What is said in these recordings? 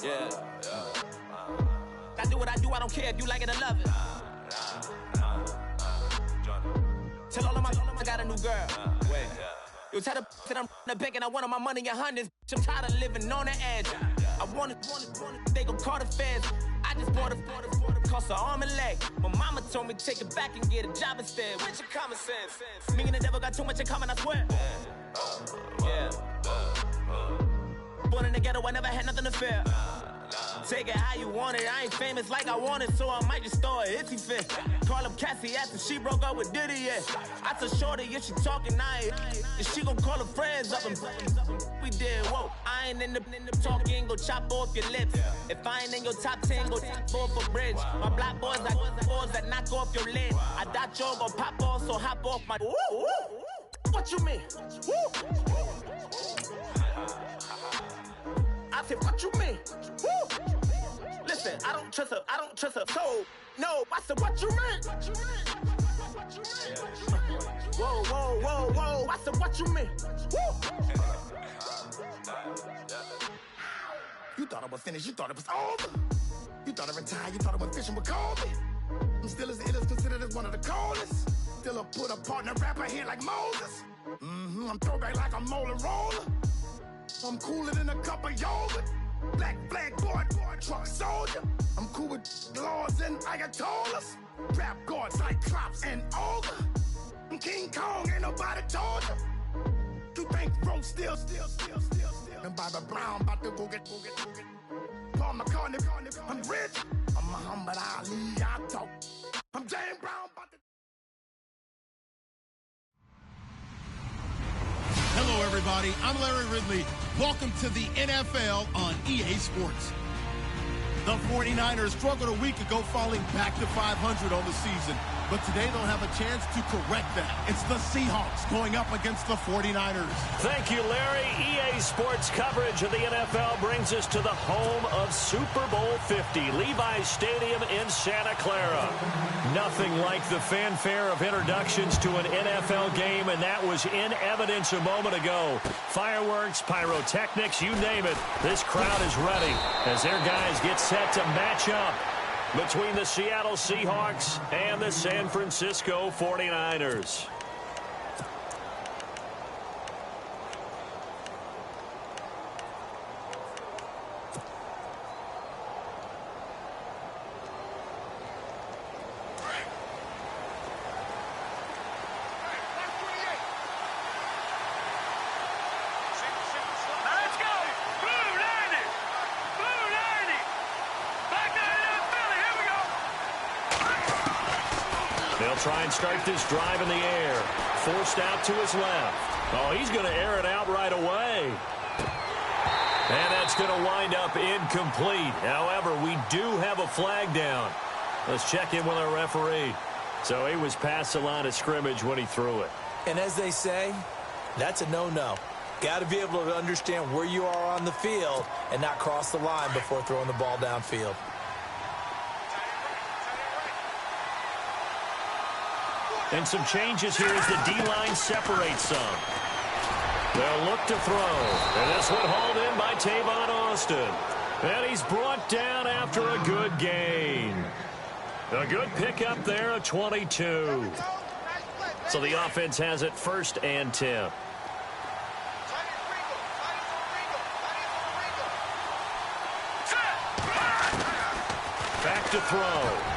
Yeah. I do what I do, I don't care if you like it or love it. Tell all of my I got a new girl. Wait. You tell the that I'm the bank and I want all my money in hundreds. I'm tired of living on the edge. I want it, they gon' call the feds. I just bought a cost an arm and leg. My mama told me take it back and get a job instead. Where's your common sense? Me and the devil got too much in common, I swear. Yeah. Born in the ghetto, I never had nothing to fear. Take it how you want it. I ain't famous like I want it, so I might just throw a hissy fit. Call up Cassie after she broke up with Diddy, yeah. I told Shorty if she talking, I ain't. And she gon' call her friends up and we did, whoa. I ain't in the talking, go chop off your lips. If I ain't in your top 10, go top 4 for bridge. My black boys like boys that knock off your lid. I thought you gon' pop off, so hop off my. What you mean? I said, what you mean? Woo! Listen, I don't trust her soul. No, I said, what you mean? Whoa, whoa, whoa, whoa. I said, what you mean? Woo! You thought I was finished, you thought it was over. You thought I retired, you thought I went fishing with Kobe. I'm still as ill as considered as one of the coldest. Still a put a partner rapper here like Moses. I'm throwback like a molar roller. I'm cooler than a cup of yogurt. Black flag boy, truck soldier. I'm cool with laws and ayatollahs. Rap gods like Cyclops and Ogre. I'm King Kong, ain't nobody told you. You think Rome still. And Bobby Brown about to go get. Paul McCartney, I'm rich. I'm Muhammad Ali, I talk. I'm James Brown about to. Hello, everybody. I'm Larry Ridley. Welcome to the NFL on EA Sports. The 49ers struggled a week ago, falling back to 500 on the season. But today they'll have a chance to correct that. It's the Seahawks going up against the 49ers. Thank you, Larry. EA Sports coverage of the NFL brings us to the home of Super Bowl 50, Levi's Stadium in Santa Clara. Nothing like the fanfare of introductions to an NFL game, and that was in evidence a moment ago. Fireworks, pyrotechnics, you name it. This crowd is ready as their guys get set to match up between the Seattle Seahawks and the San Francisco 49ers. They'll try and start this drive in the air. Forced out to his left. Oh, he's going to air it out right away. And that's going to wind up incomplete. However, we do have a flag down. Let's check in with our referee. So he was past the line of scrimmage when he threw it. And as they say, that's a no-no. Got to be able to understand where you are on the field and not cross the line before throwing the ball downfield. And some changes here as the D-line separates some. They'll look to throw. And this one hauled in by Tavon Austin. And he's brought down after a good gain. A good pickup there, a 22. So the offense has it 1st and 10. Back to throw.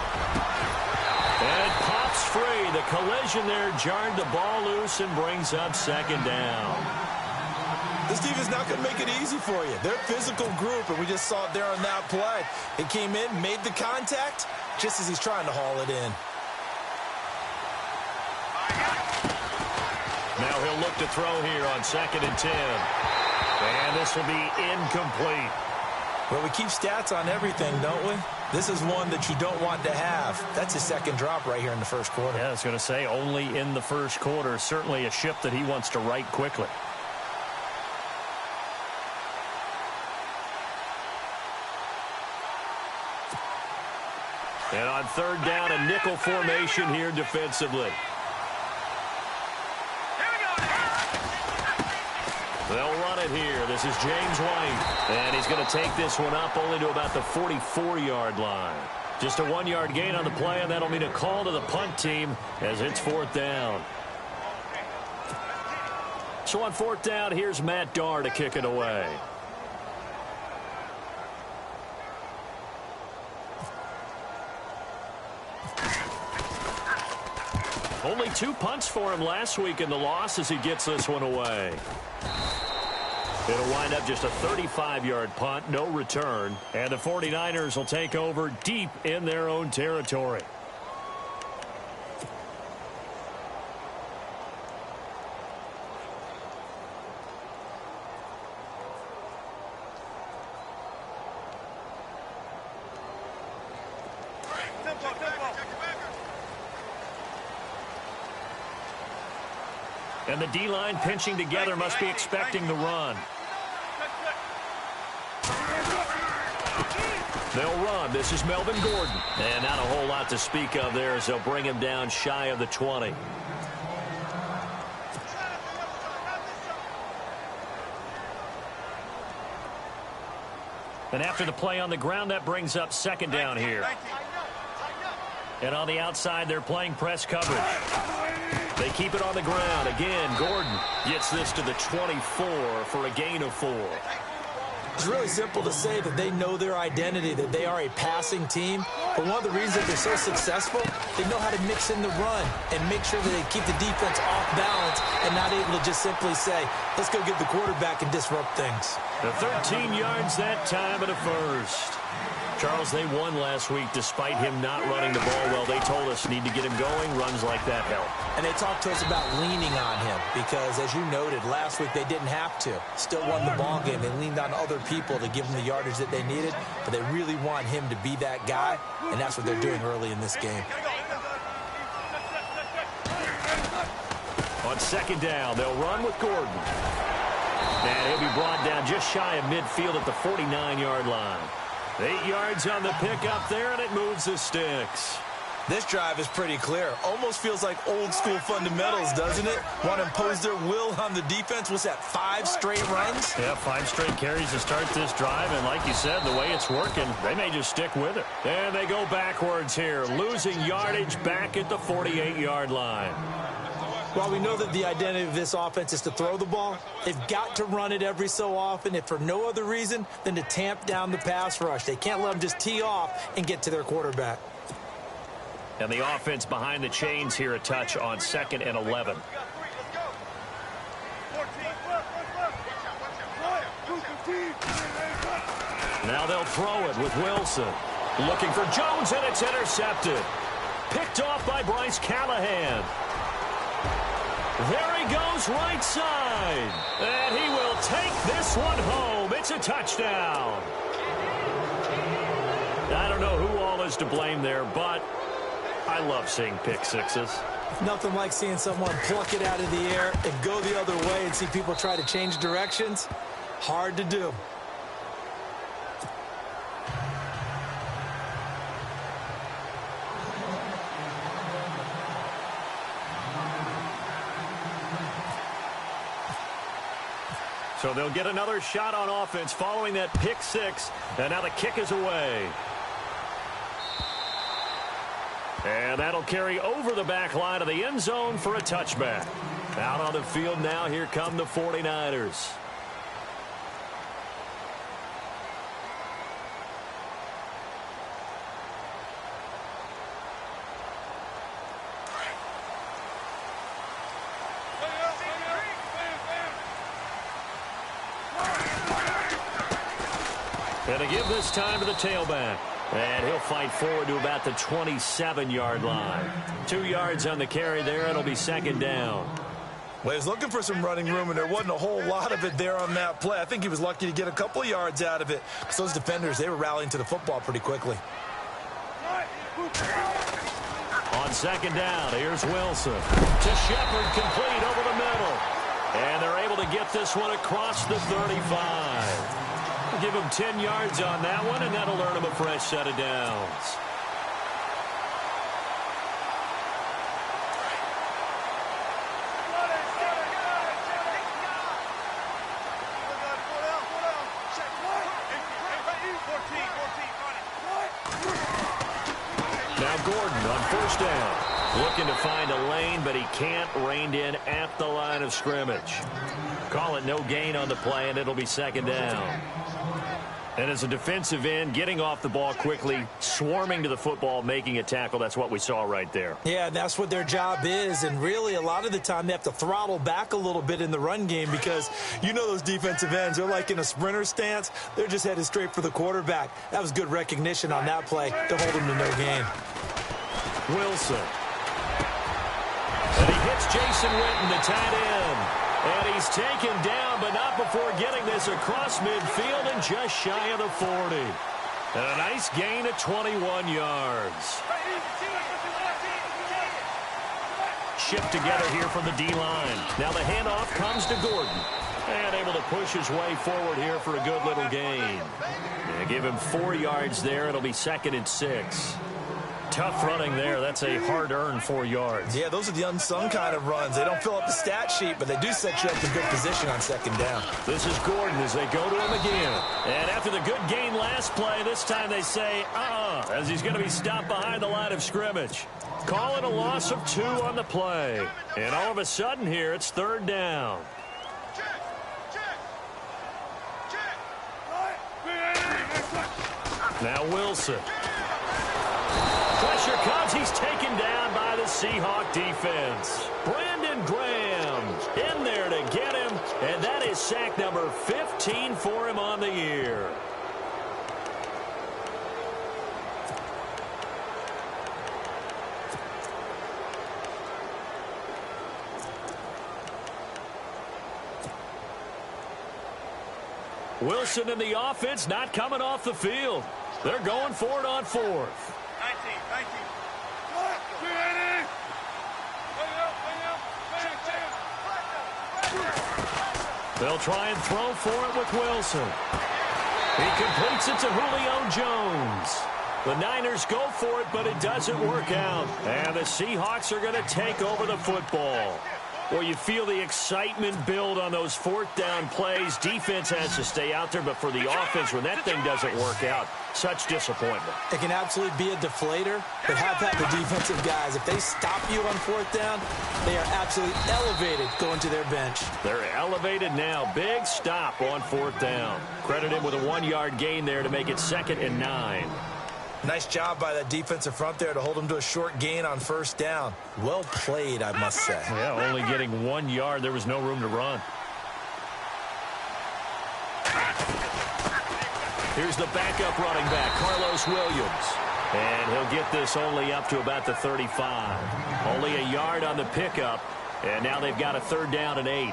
And it pops free. The collision there jarred the ball loose and brings up 2nd down. This defense is not going to make it easy for you. They're a physical group, and we just saw it there on that play. It came in, made the contact, just as he's trying to haul it in. Now he'll look to throw here on 2nd and 10. And this will be incomplete. Well, we keep stats on everything, don't we? This is one that you don't want to have. That's his 2nd drop right here in the 1st quarter. Yeah, I was going to say only in the 1st quarter. Certainly a ship that he wants to right quickly. And on 3rd down, a nickel formation here defensively. They'll run it here. This is James White. And he's going to take this one up only to about the 44-yard line. Just a 1-yard gain on the play, and that'll mean a call to the punt team as it's 4th down. So on 4th down, here's Matt Darr to kick it away. Only 2 punts for him last week in the loss as he gets this one away. It'll wind up just a 35-yard punt, no return. And the 49ers will take over deep in their own territory. And the D-line pinching together must be expecting the run. They'll run. This is Melvin Gordon. And not a whole lot to speak of there as they'll bring him down shy of the 20. And after the play on the ground, that brings up 2nd down here. And on the outside, they're playing press coverage. They keep it on the ground. Again, Gordon gets this to the 24 for a gain of 4. It's really simple to say that they know their identity, that they are a passing team. But one of the reasons that they're so successful, they know how to mix in the run and make sure that they keep the defense off balance and not able to just simply say, let's go get the quarterback and disrupt things. The 13 yards that time of the first. Charles, they won last week despite him not running the ball well. They told us need to get him going. Runs like that help. And they talked to us about leaning on him because, as you noted, last week they didn't have to. Still won the ball game. They leaned on other people to give them the yardage that they needed, but they really want him to be that guy, and that's what they're doing early in this game. On 2nd down, they'll run with Gordon. And he'll be brought down just shy of midfield at the 49-yard line. 8 yards on the pickup there, and it moves the sticks. This drive is pretty clear. Almost feels like old-school fundamentals, doesn't it? Want to impose their will on the defense. What's that, 5 straight runs? Yeah, 5 straight carries to start this drive, and like you said, the way it's working, they may just stick with it. And they go backwards here, losing yardage back at the 48-yard line. While we know that the identity of this offense is to throw the ball, they've got to run it every so often, if for no other reason than to tamp down the pass rush. They can't let them just tee off and get to their quarterback. And the offense behind the chains here a touch on 2nd and 11. Now they'll throw it with Wilson. Looking for Jones, and it's intercepted. Picked off by Bryce Callahan. There he goes right side. And he will take this one home. It's a touchdown. I don't know who all is to blame there, but I love seeing pick sixes. Nothing like seeing someone pluck it out of the air and go the other way and see people try to change directions. Hard to do. So they'll get another shot on offense following that pick six. And now the kick is away. And that'll carry over the back line of the end zone for a touchback. Out on the field now, here come the 49ers. And to give this time to the tailback. And he'll fight forward to about the 27-yard line. 2 yards on the carry there. It'll be second down. Well, he was looking for some running room, and there wasn't a whole lot of it there on that play. I think he was lucky to get a couple of yards out of it. Because those defenders, they were rallying to the football pretty quickly. On second down, here's Wilson. To Shepard, complete over the middle. And they're able to get this one across the 35. Give him 10 yards on that one, and that'll earn him a fresh set of downs. Now Gordon on first down. Looking to find a lane, but he can't. Reined in at the line of scrimmage. Call it no gain on the play, and it'll be second down. And as a defensive end, getting off the ball quickly, swarming to the football, making a tackle, that's what we saw right there. Yeah, that's what their job is, and really a lot of the time they have to throttle back a little bit in the run game because you know those defensive ends, they're like in a sprinter stance. They're just headed straight for the quarterback. That was good recognition on that play to hold him to no gain. Wilson. And he hits Jason Witten, the tight end. And he's taken down, but not before getting this across midfield and just shy of the 40. And a nice gain of 21 yards. Shipped together here from the D-line. Now the handoff comes to Gordon. And able to push his way forward here for a good little gain. They give him 4 yards there. It'll be 2nd and 6. Tough running there. That's a hard-earned 4 yards. Yeah, those are the unsung kind of runs. They don't fill up the stat sheet, but they do set you up in good position on second down. This is Gordon as they go to him again. And after the good gain last play, this time they say, as he's going to be stopped behind the line of scrimmage. Call it a loss of 2 on the play. And all of a sudden here, it's 3rd down. Now Wilson. Pressure comes. He's taken down by the Seahawk defense. Brandon Graham in there to get him, and that is sack number 15 for him on the year. Wilson and the offense not coming off the field. They're going for it on 4th. They'll try and throw for it with Wilson. He completes it to Julio Jones. The Niners go for it, but it doesn't work out. And the Seahawks are going to take over the football. Well, you feel the excitement build on those 4th down plays. Defense has to stay out there, but for the offense, when that thing doesn't work out, such disappointment. It can absolutely be a deflator, but how about the defensive guys? If they stop you on 4th down, they are absolutely elevated going to their bench. They're elevated now. Big stop on 4th down. Credit him with a 1-yard gain there to make it 2nd and 9. Nice job by that defensive front there to hold him to a short gain on 1st down. Well played, I must say. Yeah, only getting 1 yard. There was no room to run. Here's the backup running back, Carlos Williams. And he'll get this only up to about the 35. Only a yard on the pickup. And now they've got a 3rd down and 8.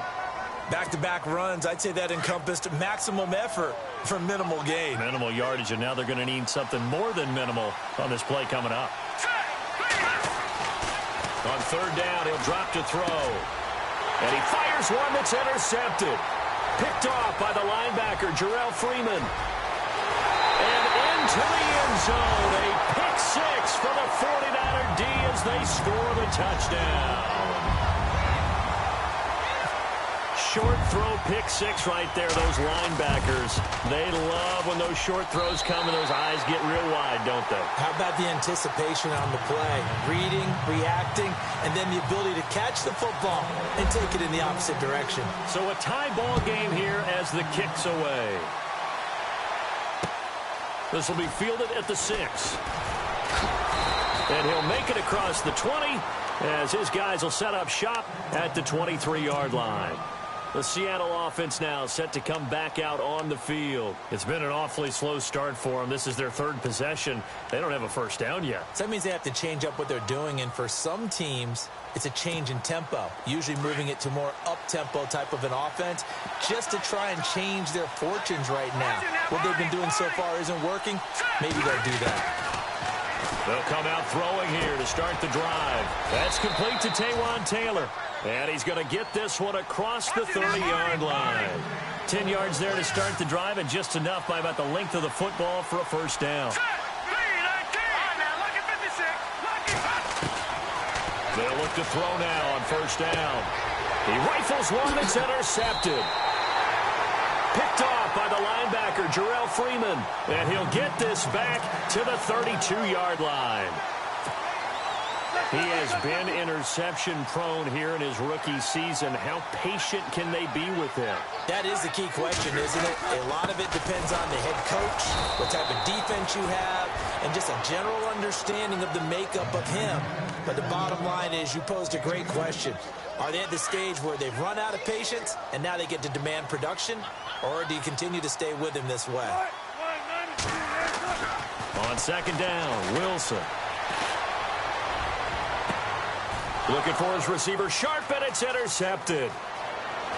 Back-to-back runs, I'd say that encompassed maximum effort for minimal gain. Minimal yardage, and now they're going to need something more than minimal on this play coming up. On 3rd down, he'll drop to throw. And he fires one that's intercepted. Picked off by the linebacker, Jarrell Freeman. And into the end zone, a pick 6 for the 49er D as they score the touchdown. Short throw, pick 6 right there. Those linebackers, they love when those short throws come and those eyes get real wide, don't they? How about the anticipation on the play? Reading, reacting, and then the ability to catch the football and take it in the opposite direction. So a tie ball game here as the kick's away. This will be fielded at the 6. And he'll make it across the 20 as his guys will set up shop at the 23-yard line. The Seattle offense now set to come back out on the field. It's been an awfully slow start for them. This is their 3rd possession. They don't have a 1st down yet. So that means they have to change up what they're doing, and for some teams, it's a change in tempo, usually moving it to more up-tempo type of an offense just to try and change their fortunes right now. What they've been doing so far isn't working. Maybe they'll do that. They'll come out throwing here to start the drive. That's complete to Taywan Taylor. And he's going to get this one across the 30-yard line. 10 yards there to start the drive, and just enough by about the length of the football for a 1st down. They'll look to throw now on 1st down. He rifles one that's intercepted. Picked off by the linebacker, Jarrell Freeman. And he'll get this back to the 32-yard line. He has been interception-prone here in his rookie season. How patient can they be with him? That is the key question, isn't it? A lot of it depends on the head coach, what type of defense you have, and just a general understanding of the makeup of him. But the bottom line is you posed a great question. Are they at the stage where they've run out of patience and now they get to demand production? Or do you continue to stay with him this way? On second down, Wilson. Looking for his receiver, sharp, and it's intercepted.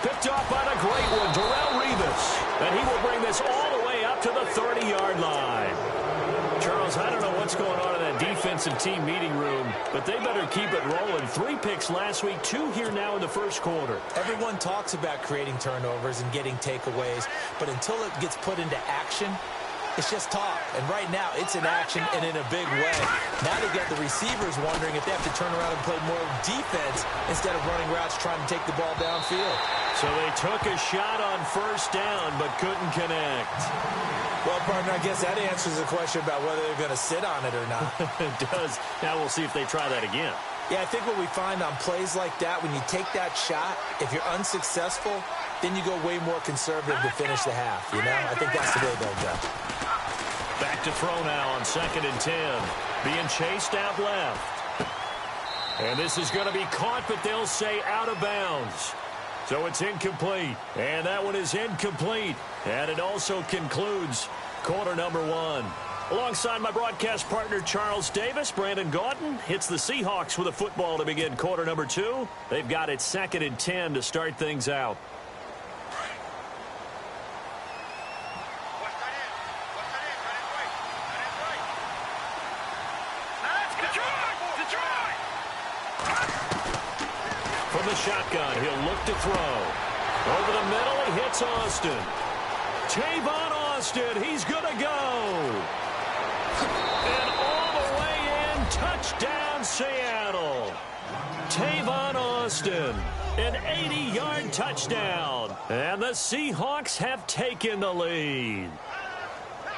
Picked off by the great one, Darrelle Revis. And he will bring this all the way up to the 30-yard line. Charles, I don't know what's going on in that defensive team meeting room, but they better keep it rolling. 3 picks last week, 2 here now in the first quarter. Everyone talks about creating turnovers and getting takeaways, but until it gets put into action, it's just talk. And right now, it's in action and in a big way. Now they've got the receivers wondering if they have to turn around and play more defense instead of running routes trying to take the ball downfield. So they took a shot on first down but couldn't connect. Well, partner, I guess that answers the question about whether they're going to sit on it or not. It does. Now we'll see if they try that again. Yeah, I think what we find on plays like that, when you take that shot, if you're unsuccessful, then you go way more conservative to finish the half, you know? I think that's the way they'll go. Back to throw now on 2nd and 10. Being chased out left. And this is going to be caught, but they'll say out of bounds. So it's incomplete. And that one is incomplete. And it also concludes quarter number 1. Alongside my broadcast partner, Charles Davis, Brandon Gaudin hits the Seahawks with a football to begin quarter number 2. They've got it 2nd and 10 to start things out. From the shotgun, he'll look to throw. Over the middle, he hits Austin. Tavon Austin, he's going to go. And all the way in, touchdown Seattle. Tavon Austin, an 80-yard touchdown. And the Seahawks have taken the lead.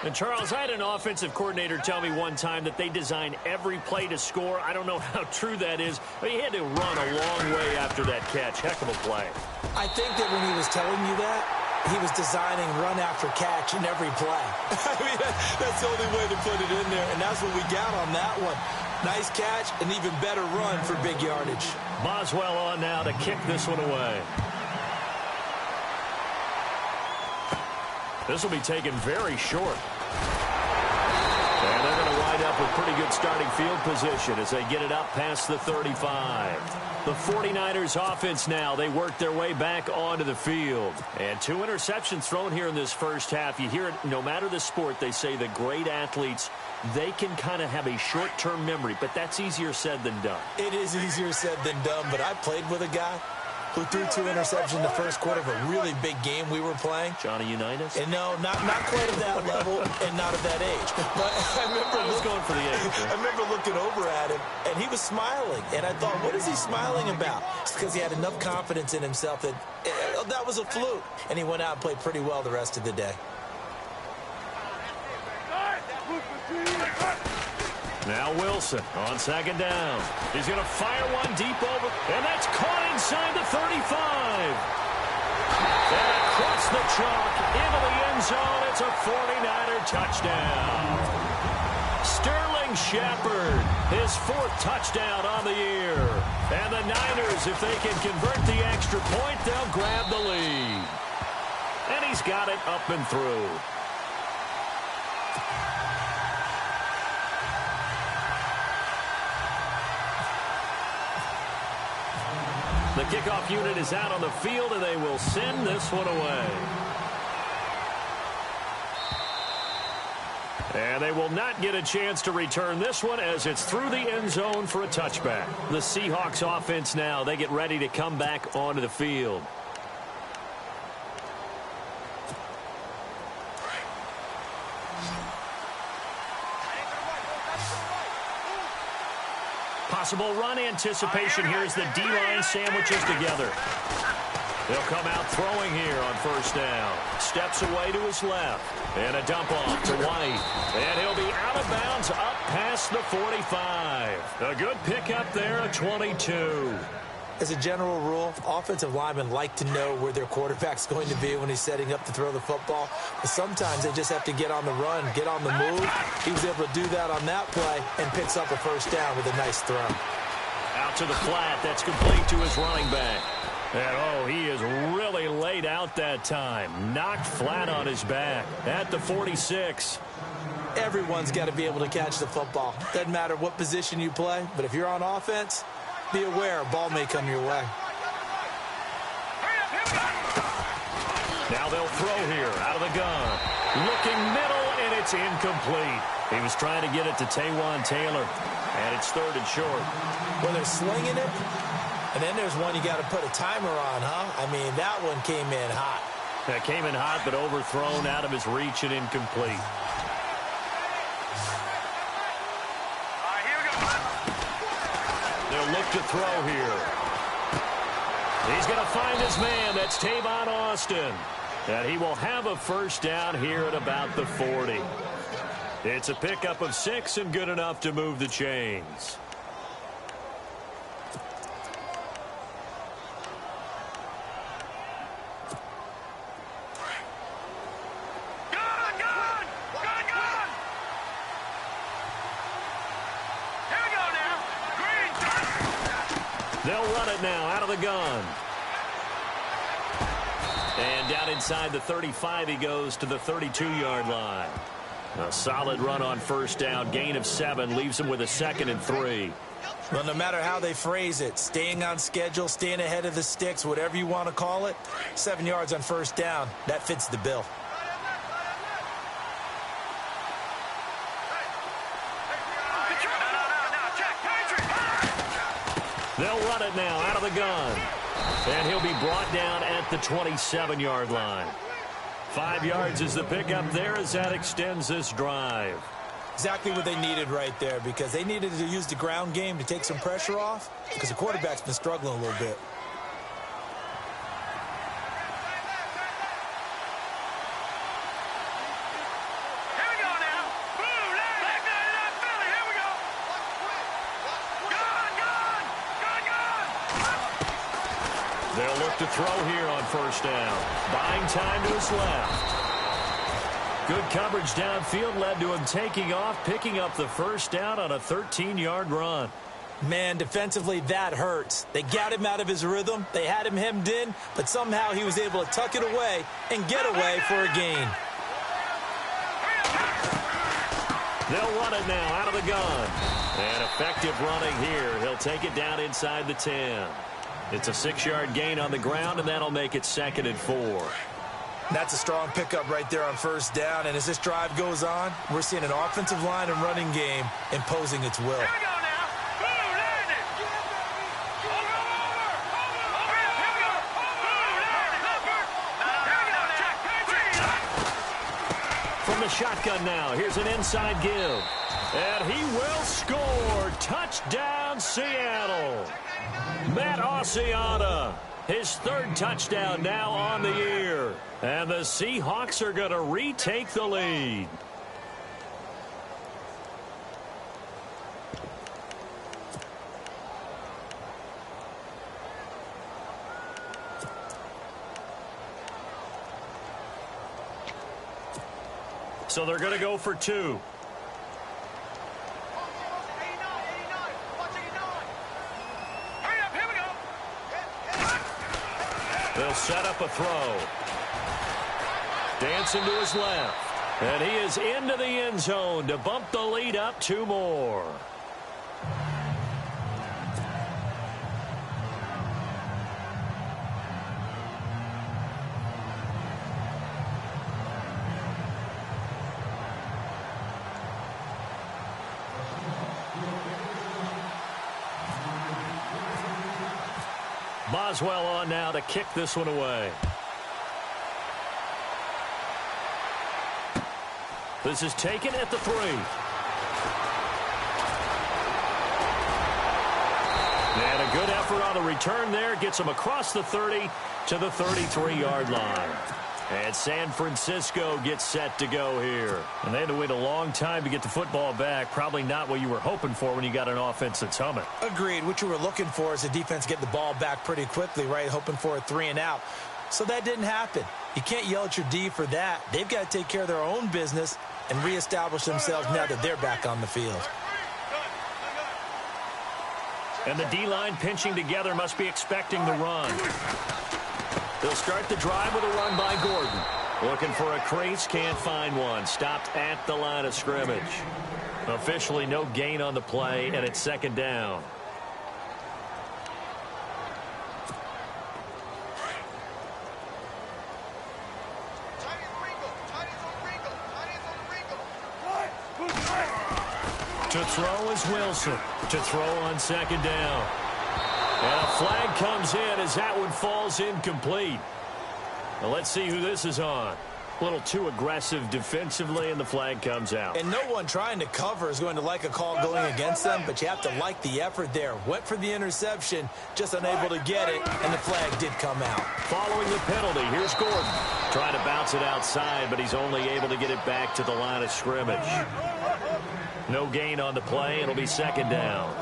And, Charles, I had an offensive coordinator tell me one time that they design every play to score. I don't know how true that is, but he had to run a long way after that catch. Heck of a play. I think that when he was telling you that, he was designing run after catch in every play. I mean, that's the only way to put it in there, and that's what we got on that one. Nice catch, an even better run for big yardage. Boswell on now to kick this one away. This will be taken very short. And they're going to wind up with pretty good starting field position as they get it up past the 35. The 49ers offense now, they work their way back onto the field. And 2 interceptions thrown here in this first half. You hear it, no matter the sport, they say the great athletes, they can kind of have a short-term memory, but that's easier said than done. It is easier said than done, but I played with a guy who threw 2 interceptions in the first quarter of a really big game we were playing. Johnny Unitas? And no, not quite at that level and not at that age. But I was going for the age. I remember looking over at him, and he was smiling. And I thought, what is he smiling about? It's because he had enough confidence in himself that that was a fluke. And he went out and played pretty well the rest of the day. Now Wilson on 2nd down. He's going to fire one deep over, and that's caught inside the 35. And across the chalk into the end zone, it's a 49er touchdown. Sterling Shepard, his 4th touchdown on the year. And the Niners, if they can convert the extra point, they'll grab the lead. And he's got it up and through. The kickoff unit is out on the field, and they will send this one away. And they will not get a chance to return this one as it's through the end zone for a touchback. The Seahawks offense now, they get ready to come back onto the field. Possible run anticipation here as the D-line sandwiches together. They'll come out throwing here on first down. Steps away to his left. And a dump off to White. And he'll be out of bounds up past across the 45. A good pickup there, a 22. As a general rule, offensive linemen like to know where their quarterback's going to be when he's setting up to throw the football. But sometimes they just have to get on the run, get on the move. He was able to do that on that play and picks up a first down with a nice throw. Out to the flat. That's complete to his running back. And, he is really laid out that time. Knocked flat on his back at the 46. Everyone's got to be able to catch the football. Doesn't matter what position you play, but if you're on offense, be aware a ball may come your way. Now they'll throw here out of the gun. Looking middle, and it's incomplete. He was trying to get it to Taywan Taylor, and it's 3rd and short. Well, they're slinging it, and then there's one you got to put a timer on, huh? I mean, that one came in hot. That came in hot, but overthrown out of his reach and incomplete. They'll look to throw here. He's going to find his man. That's Tavon Austin. And he will have a first down here at about the 40. It's a pickup of 6 and good enough to move the chains. They'll run it now out of the gun. And down inside the 35, he goes to the 32-yard line. A solid run on first down. Gain of 7 leaves him with a 2nd and 3. Well, no matter how they phrase it, staying on schedule, staying ahead of the sticks, whatever you want to call it, 7 yards on first down, that fits the bill. They'll run it now out of the gun. And he'll be brought down at the 27-yard line. 5 yards is the pickup there as that extends this drive. Exactly what they needed right there, because they needed to use the ground game to take some pressure off, because the quarterback's been struggling a little bit. They'll look to throw here on first down. Buying time to his left. Good coverage downfield led to him taking off, picking up the first down on a 13-yard run. Man, defensively, that hurts. They got him out of his rhythm. They had him hemmed in, but somehow he was able to tuck it away and get away for a gain. They'll run it now out of the gun. And effective running here. He'll take it down inside the 10. It's a 6-yard gain on the ground, and that'll make it 2nd and 4. That's a strong pickup right there on first down, and as this drive goes on, we're seeing an offensive line and running game imposing its will. From the shotgun now, here's an inside give. And he will score. Touchdown, Seattle. Matt Oceana, his 3rd touchdown now on the year. And the Seahawks are going to retake the lead. So they're going to go for 2. They'll set up a throw. Dancing to his left. And he is into the end zone to bump the lead up 2 more. Boswell on now to kick this one away. This is taken at the 3. And a good effort on the return there. Gets him across the 30 to the 33-yard line. And San Francisco gets set to go here. And they had to wait a long time to get the football back. Probably not what you were hoping for when you got an offense that's humming. Agreed. What you were looking for is the defense get the ball back pretty quickly, right? Hoping for a 3 and out. So that didn't happen. You can't yell at your D for that. They've got to take care of their own business and reestablish themselves now that they're back on the field. And the D-line pinching together must be expecting the run. They'll start the drive with a run by Gordon. Looking for a crease, can't find one. Stopped at the line of scrimmage. Officially no gain on the play, and it's second down. To throw is Wilson. To throw on second down. And a flag comes in as that one falls incomplete. Now let's see who this is on. A little too aggressive defensively, and the flag comes out. And no one trying to cover is going to like a call going against them, but you have to like the effort there. Went for the interception, just unable to get it, and the flag did come out. Following the penalty, here's Gordon. Trying to bounce it outside, but he's only able to get it back to the line of scrimmage. No gain on the play. It'll be second down.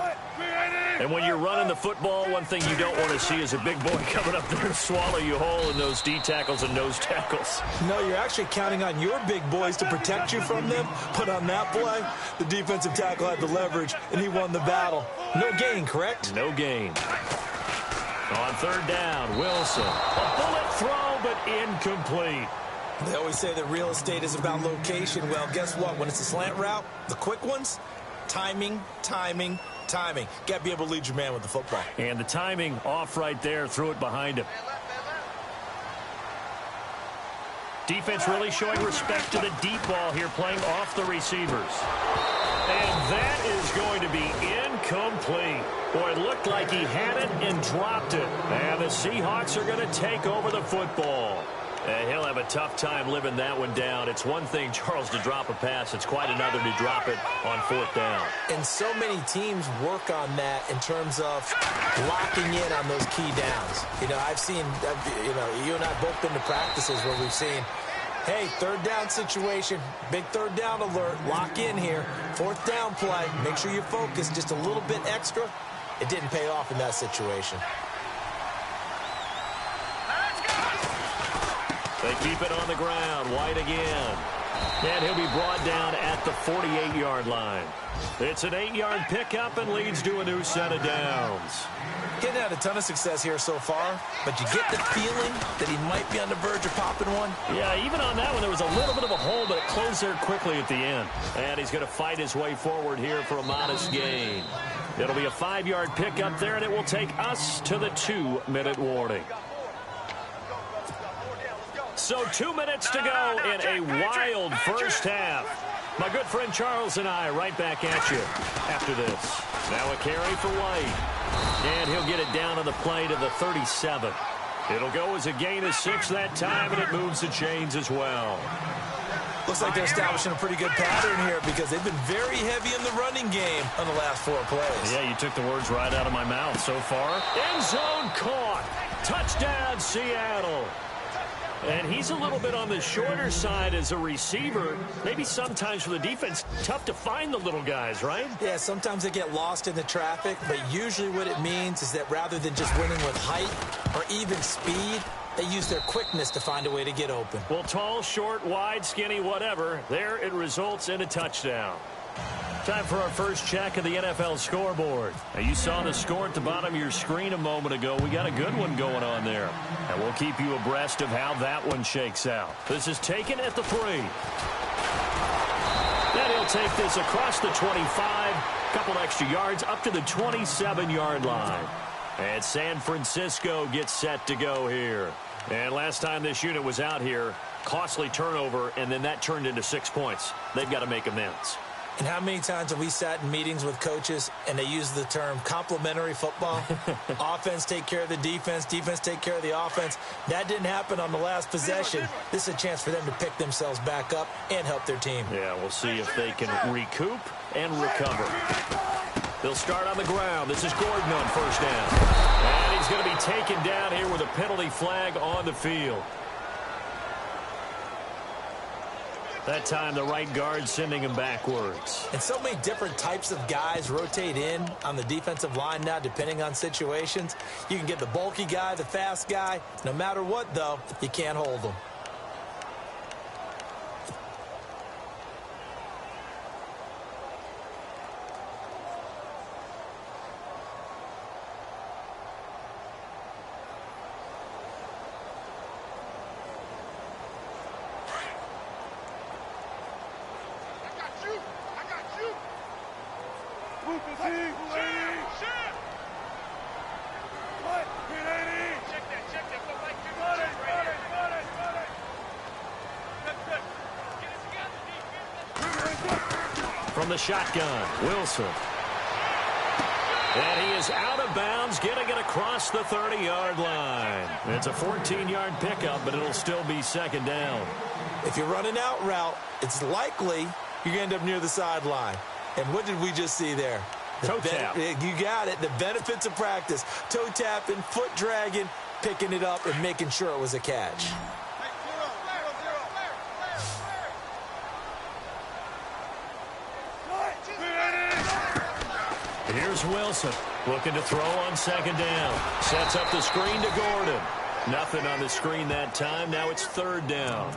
And when you're running the football, one thing you don't want to see is a big boy coming up there to swallow you whole in those D tackles and nose tackles. No, you're actually counting on your big boys to protect you from them. But on that play, the defensive tackle had the leverage, and he won the battle. No gain, correct? No gain. On third down, Wilson. A bullet throw, but incomplete. They always say that real estate is about location. Well, guess what? When it's a slant route, the quick ones, timing, timing, timing. Got to be able to lead your man with the football. And the timing off right there. Threw it behind him. Defense really showing respect to the deep ball here, playing off the receivers. And that is going to be incomplete. Boy, it looked like he had it and dropped it. And the Seahawks are going to take over the football. And he'll have a tough time living that one down. It's one thing, Charles, to drop a pass. It's quite another to drop it on fourth down. And so many teams work on that in terms of locking in on those key downs. You know, I've seen, you and I both been to practices where we've seen, hey, third down situation, big third down alert, lock in here. Fourth down play, make sure you focus just a little bit extra. It didn't pay off in that situation. They keep it on the ground. White again. And he'll be brought down at the 48-yard line. It's an 8-yard pickup and leads to a new set of downs. Getting had a ton of success here so far, but you get the feeling that he might be on the verge of popping one. Yeah, even on that one, there was a little bit of a hole, but it closed there quickly at the end. And he's going to fight his way forward here for a modest gain. It'll be a 5-yard pickup there, and it will take us to the 2-minute warning. So 2 minutes to go in a wild first half. My good friend Charles and I right back at you after this. Now a carry for White. And he'll get it down on the play to the 37. It'll go as a gain of 6 that time, and it moves the chains as well. Looks like they're establishing a pretty good pattern here because they've been very heavy in the running game on the last 4 plays. Yeah, you took the words right out of my mouth so far. End zone caught. Touchdown, Seattle. And he's a little bit on the shorter side as a receiver. Maybe sometimes for the defense, tough to find the little guys, right? Yeah, sometimes they get lost in the traffic, but usually what it means is that rather than just winning with height or even speed, they use their quickness to find a way to get open. Well, tall, short, wide, skinny, whatever, there it results in a touchdown. Time for our first check of the NFL scoreboard. Now, you saw the score at the bottom of your screen a moment ago. We got a good one going on there. And we'll keep you abreast of how that one shakes out. This is taken at the 3. Then he'll take this across the 25. Couple extra yards up to the 27-yard line. And San Francisco gets set to go here. And last time this unit was out here, costly turnover, and then that turned into 6 points. They've got to make amends. And how many times have we sat in meetings with coaches and they use the term complementary football? Offense take care of the defense, defense take care of the offense. That didn't happen on the last possession. This is a chance for them to pick themselves back up and help their team. Yeah, we'll see if they can recoup and recover. They'll start on the ground. This is Gordon on first down. And he's going to be taken down here with a penalty flag on the field. That time, the right guard sending him backwards. And so many different types of guys rotate in on the defensive line now, depending on situations. You can get the bulky guy, the fast guy. No matter what, though, you can't hold them. From the shotgun, Wilson. And he is out of bounds, getting it across the 30-yard line. It's a 14-yard pickup, but it'll still be second down. If you're running out route, it's likely you're going to end up near the sideline. And what did we just see there? Toe tap. You got it. The benefits of practice. Toe tapping, foot dragging, picking it up, and making sure it was a catch. Here's Wilson looking to throw on second down. Sets up the screen to Gordon. Nothing on the screen that time. Now it's third down.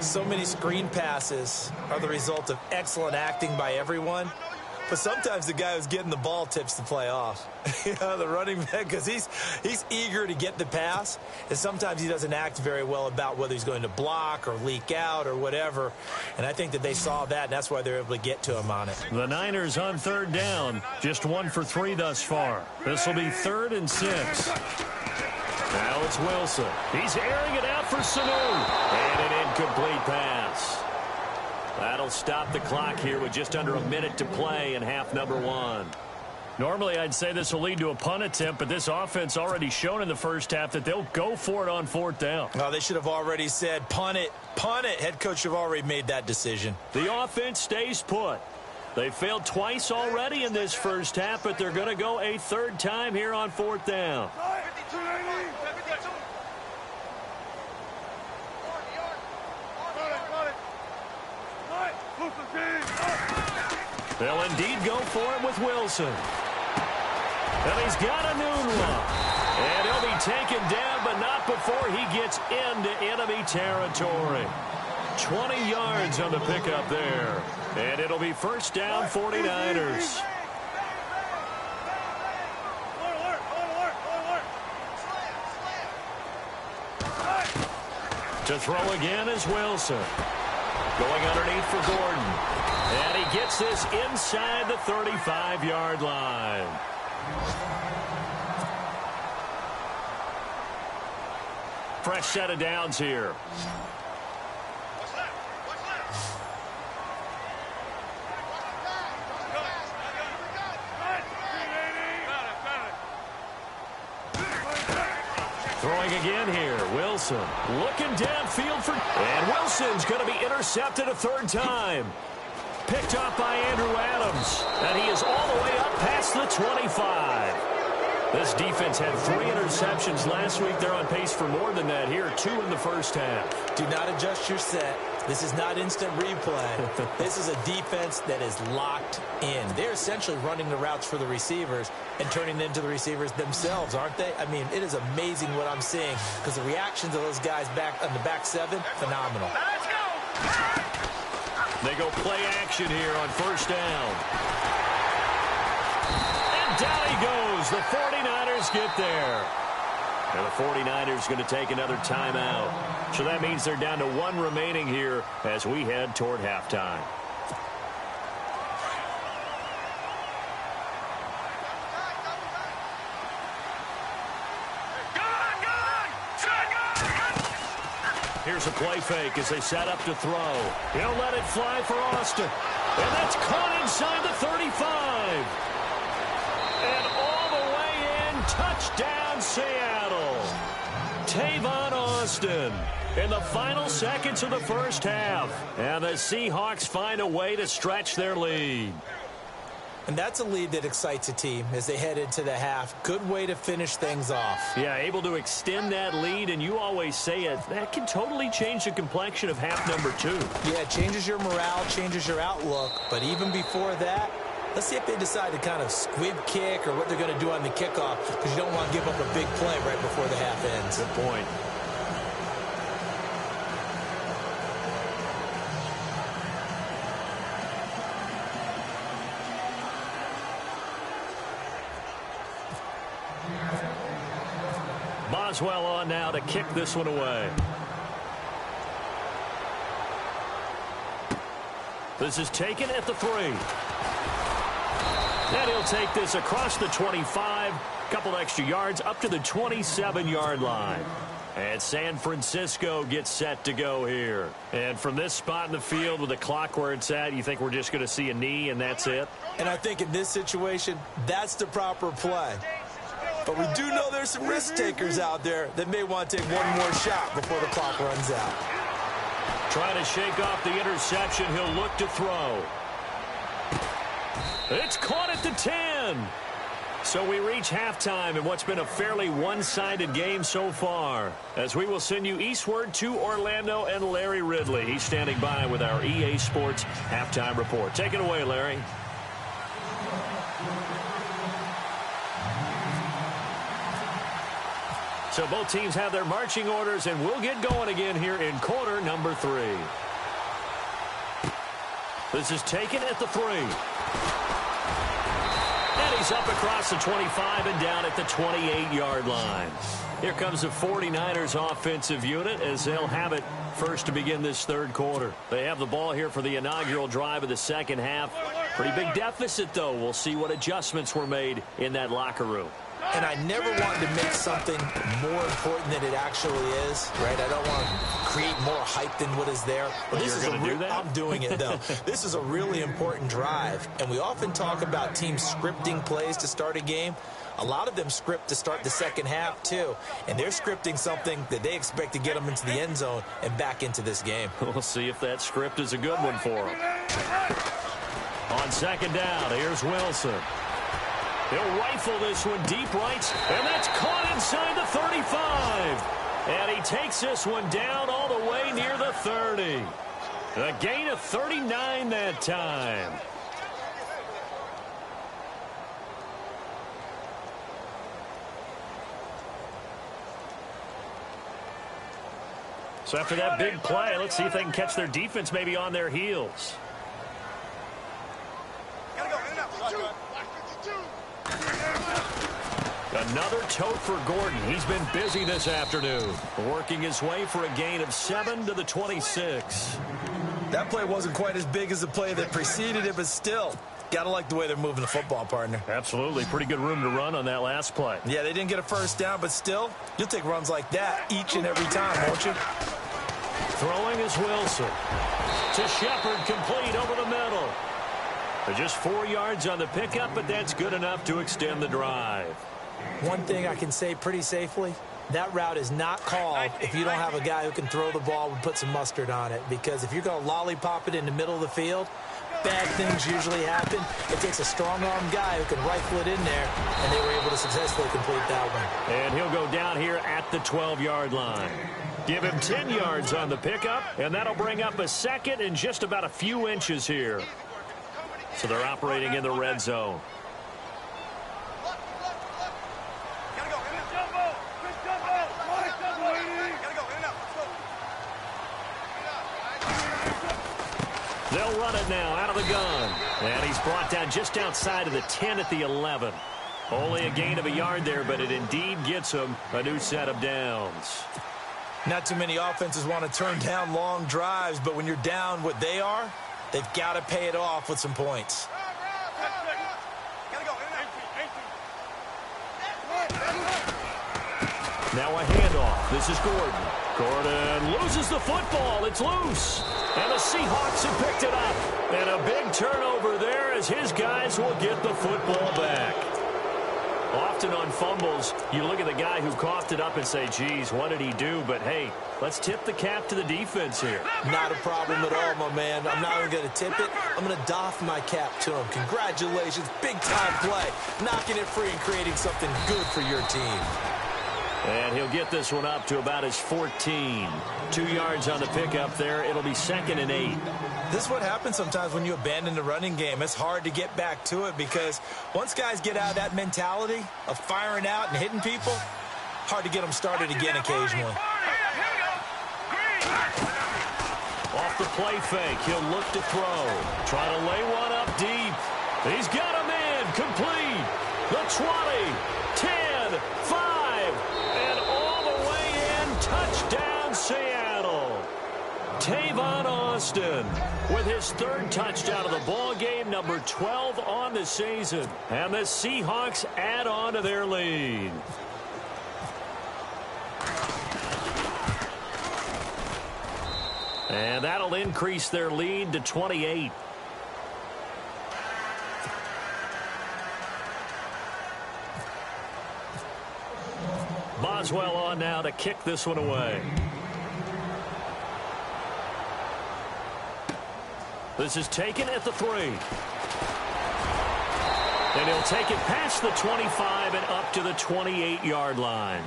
So many screen passes are the result of excellent acting by everyone. But sometimes the guy who's getting the ball tips the play off. You know, the running back, because he's eager to get the pass, and sometimes he doesn't act very well about whether he's going to block or leak out or whatever. And I think that they saw that, and that's why they're able to get to him on it. The Niners on third down, just 1 for 3 thus far. This will be 3rd and 6. Now it's Wilson. He's airing it out for Sanu. And an incomplete pass. That'll stop the clock here with just under a minute to play in half number 1. Normally, I'd say this will lead to a punt attempt, but this offense already shown in the first half that they'll go for it on 4th down. Oh, they should have already said, punt it, punt it. Head coach have already made that decision. The offense stays put. They failed twice already in this first half, but they're going to go a 3rd time here on 4th down. They'll indeed go for it with Wilson. And he's got a new one. And he'll be taken down, but not before he gets into enemy territory. 20 yards on the pickup there. And it'll be first down, 49ers. To throw again is Wilson. Going underneath for Gordon. And he gets this inside the 35-yard line. Fresh set of downs here. Throwing again here, Wilson looking downfield for, and Wilson's going to be intercepted a 3rd time. Picked up by Andrew Adams, and he is all the way up past the 25. This defense had 3 interceptions last week. They're on pace for more than that here, 2 in the first half. Do not adjust your set. This is not instant replay. This is a defense that is locked in. They're essentially running the routes for the receivers and turning them into the receivers themselves, aren't they? I mean, it is amazing what I'm seeing because the reactions of those guys back on the back 7, phenomenal. Let's go! They go play action here on first down. And down he goes. The 49ers get there. And the 49ers going to take another timeout. So that means they're down to 1 remaining here as we head toward halftime. Here's a play fake as they set up to throw. He'll let it fly for Austin. And that's caught inside the 35. And all the way in, touchdown Seattle. Tavon Austin in the final seconds of the first half. And the Seahawks find a way to stretch their lead. And that's a lead that excites a team as they head into the half. Good way to finish things off. Yeah, able to extend that lead, and you always say it, that can totally change the complexion of half number 2. Yeah, it changes your morale, changes your outlook. But even before that, let's see if they decide to kind of squib kick or what they're going to do on the kickoff, because you don't want to give up a big play right before the half ends. Good point. Boswell on now to kick this one away. This is taken at the 3. And he'll take this across the 25, couple extra yards up to the 27-yard line. And San Francisco gets set to go here. And from this spot in the field with the clock where it's at, you think we're just going to see a knee and that's it? And I think in this situation, that's the proper play. But we do know there's some risk takers out there that may want to take one more shot before the clock runs out. Trying to shake off the interception. He'll look to throw. It's caught at the 10. So we reach halftime in what's been a fairly one-sided game so far, as we will send you eastward to Orlando and Larry Ridley. He's standing by with our EA Sports halftime report. Take it away, Larry. So both teams have their marching orders, and we'll get going again here in quarter number 3. This is taken at the 3. And he's up across the 25 and down at the 28-yard line. Here comes the 49ers offensive unit as they'll have it first to begin this third quarter. They have the ball here for the inaugural drive of the second half. Pretty big deficit, though. We'll see what adjustments were made in that locker room. And I never wanted to make something more important than it actually is, right? I don't want to create more hype than what is there. Well, this is do that? I'm doing it, though. This is a really important drive, and we often talk about teams scripting plays to start a game. A lot of them script to start the second half, too, and they're scripting something that they expect to get them into the end zone and back into this game. We'll see if that script is a good one for them. On second down, here's Wilson. He'll rifle this one deep right, and that's caught inside the 35. And he takes this one down all the way near the 30. A gain of 39 that time. So after that big play, let's see if they can catch their defense maybe on their heels. Another tote for Gordon. He's been busy this afternoon, working his way for a gain of 7 to the 26. That play wasn't quite as big as the play that preceded it, but still, got to like the way they're moving the football, partner. Absolutely. Pretty good room to run on that last play. Yeah, they didn't get a first down, but still, you'll take runs like that each and every time, won't you? Throwing is Wilson. To Shepard, complete over the middle. Just 4 yards on the pickup, but that's good enough to extend the drive. One thing I can say pretty safely, that route is not called if you don't have a guy who can throw the ball and put some mustard on it. Because if you're going to lollipop it in the middle of the field, bad things usually happen. It takes a strong-arm guy who can rifle it in there, and they were able to successfully complete that one. And he'll go down here at the 12-yard line. Give him 10 yards on the pickup, and that'll bring up a second and just about a few inches here. So they're operating in the red zone. They'll run it now out of the gun. And he's brought down just outside of the 10 at the 11. Only a gain of a yard there, but it indeed gets him a new set of downs. Not too many offenses want to turn down long drives, but when you're down what they are, they've got to pay it off with some points. Now a handoff. This is Gordon. Gordon loses the football. It's loose. And the Seahawks have picked it up. And a big turnover there as his guys will get the football back. Off often on fumbles, you look at the guy who coughed it up and say, geez, what did he do? But, hey, let's tip the cap to the defense here. Not a problem at all, my man. I'm not even going to tip it. I'm going to doff my cap to him. Congratulations. Big-time play. Knocking it free and creating something good for your team. And he'll get this one up to about his 14. 2 yards on the pickup there. It'll be 2nd and 8. This is what happens sometimes when you abandon the running game. It's hard to get back to it because once guys get out of that mentality of firing out and hitting people, hard to get them started again occasionally. Off the play fake, he'll look to throw. Try to lay one up deep. He's got him in. Complete. The 20, 10, 5, and all the way in. Touchdown, Seattle. Tavon Austin with his 3rd touchdown of the ball game, number 12 on the season. And the Seahawks add on to their lead. And that'll increase their lead to 28. Boswell on now to kick this one away. This is taken at the 3. And he'll take it past the 25 and up to the 28-yard line.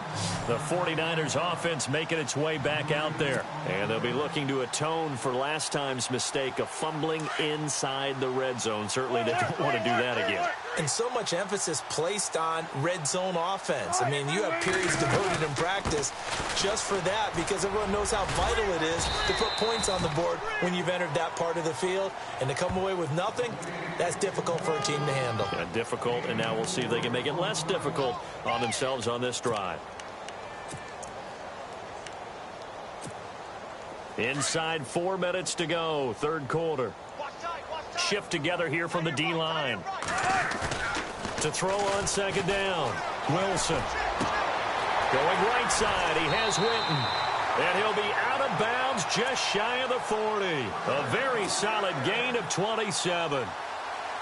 The 49ers offense making its way back out there. And they'll be looking to atone for last time's mistake of fumbling inside the red zone. Certainly they don't want to do that again. And so much emphasis placed on red zone offense. I mean, you have periods devoted in practice just for that because everyone knows how vital it is to put points on the board when you've entered that part of the field. And to come away with nothing, that's difficult for a team to handle. Yeah, difficult, and now we'll see if they can make it less difficult on themselves on this drive. Inside 4 minutes to go, 3rd quarter. Shift together here from the D-line. To throw on 2nd down. Wilson. Going right side, he has Witten. And he'll be out of bounds just shy of the 40. A very solid gain of 27.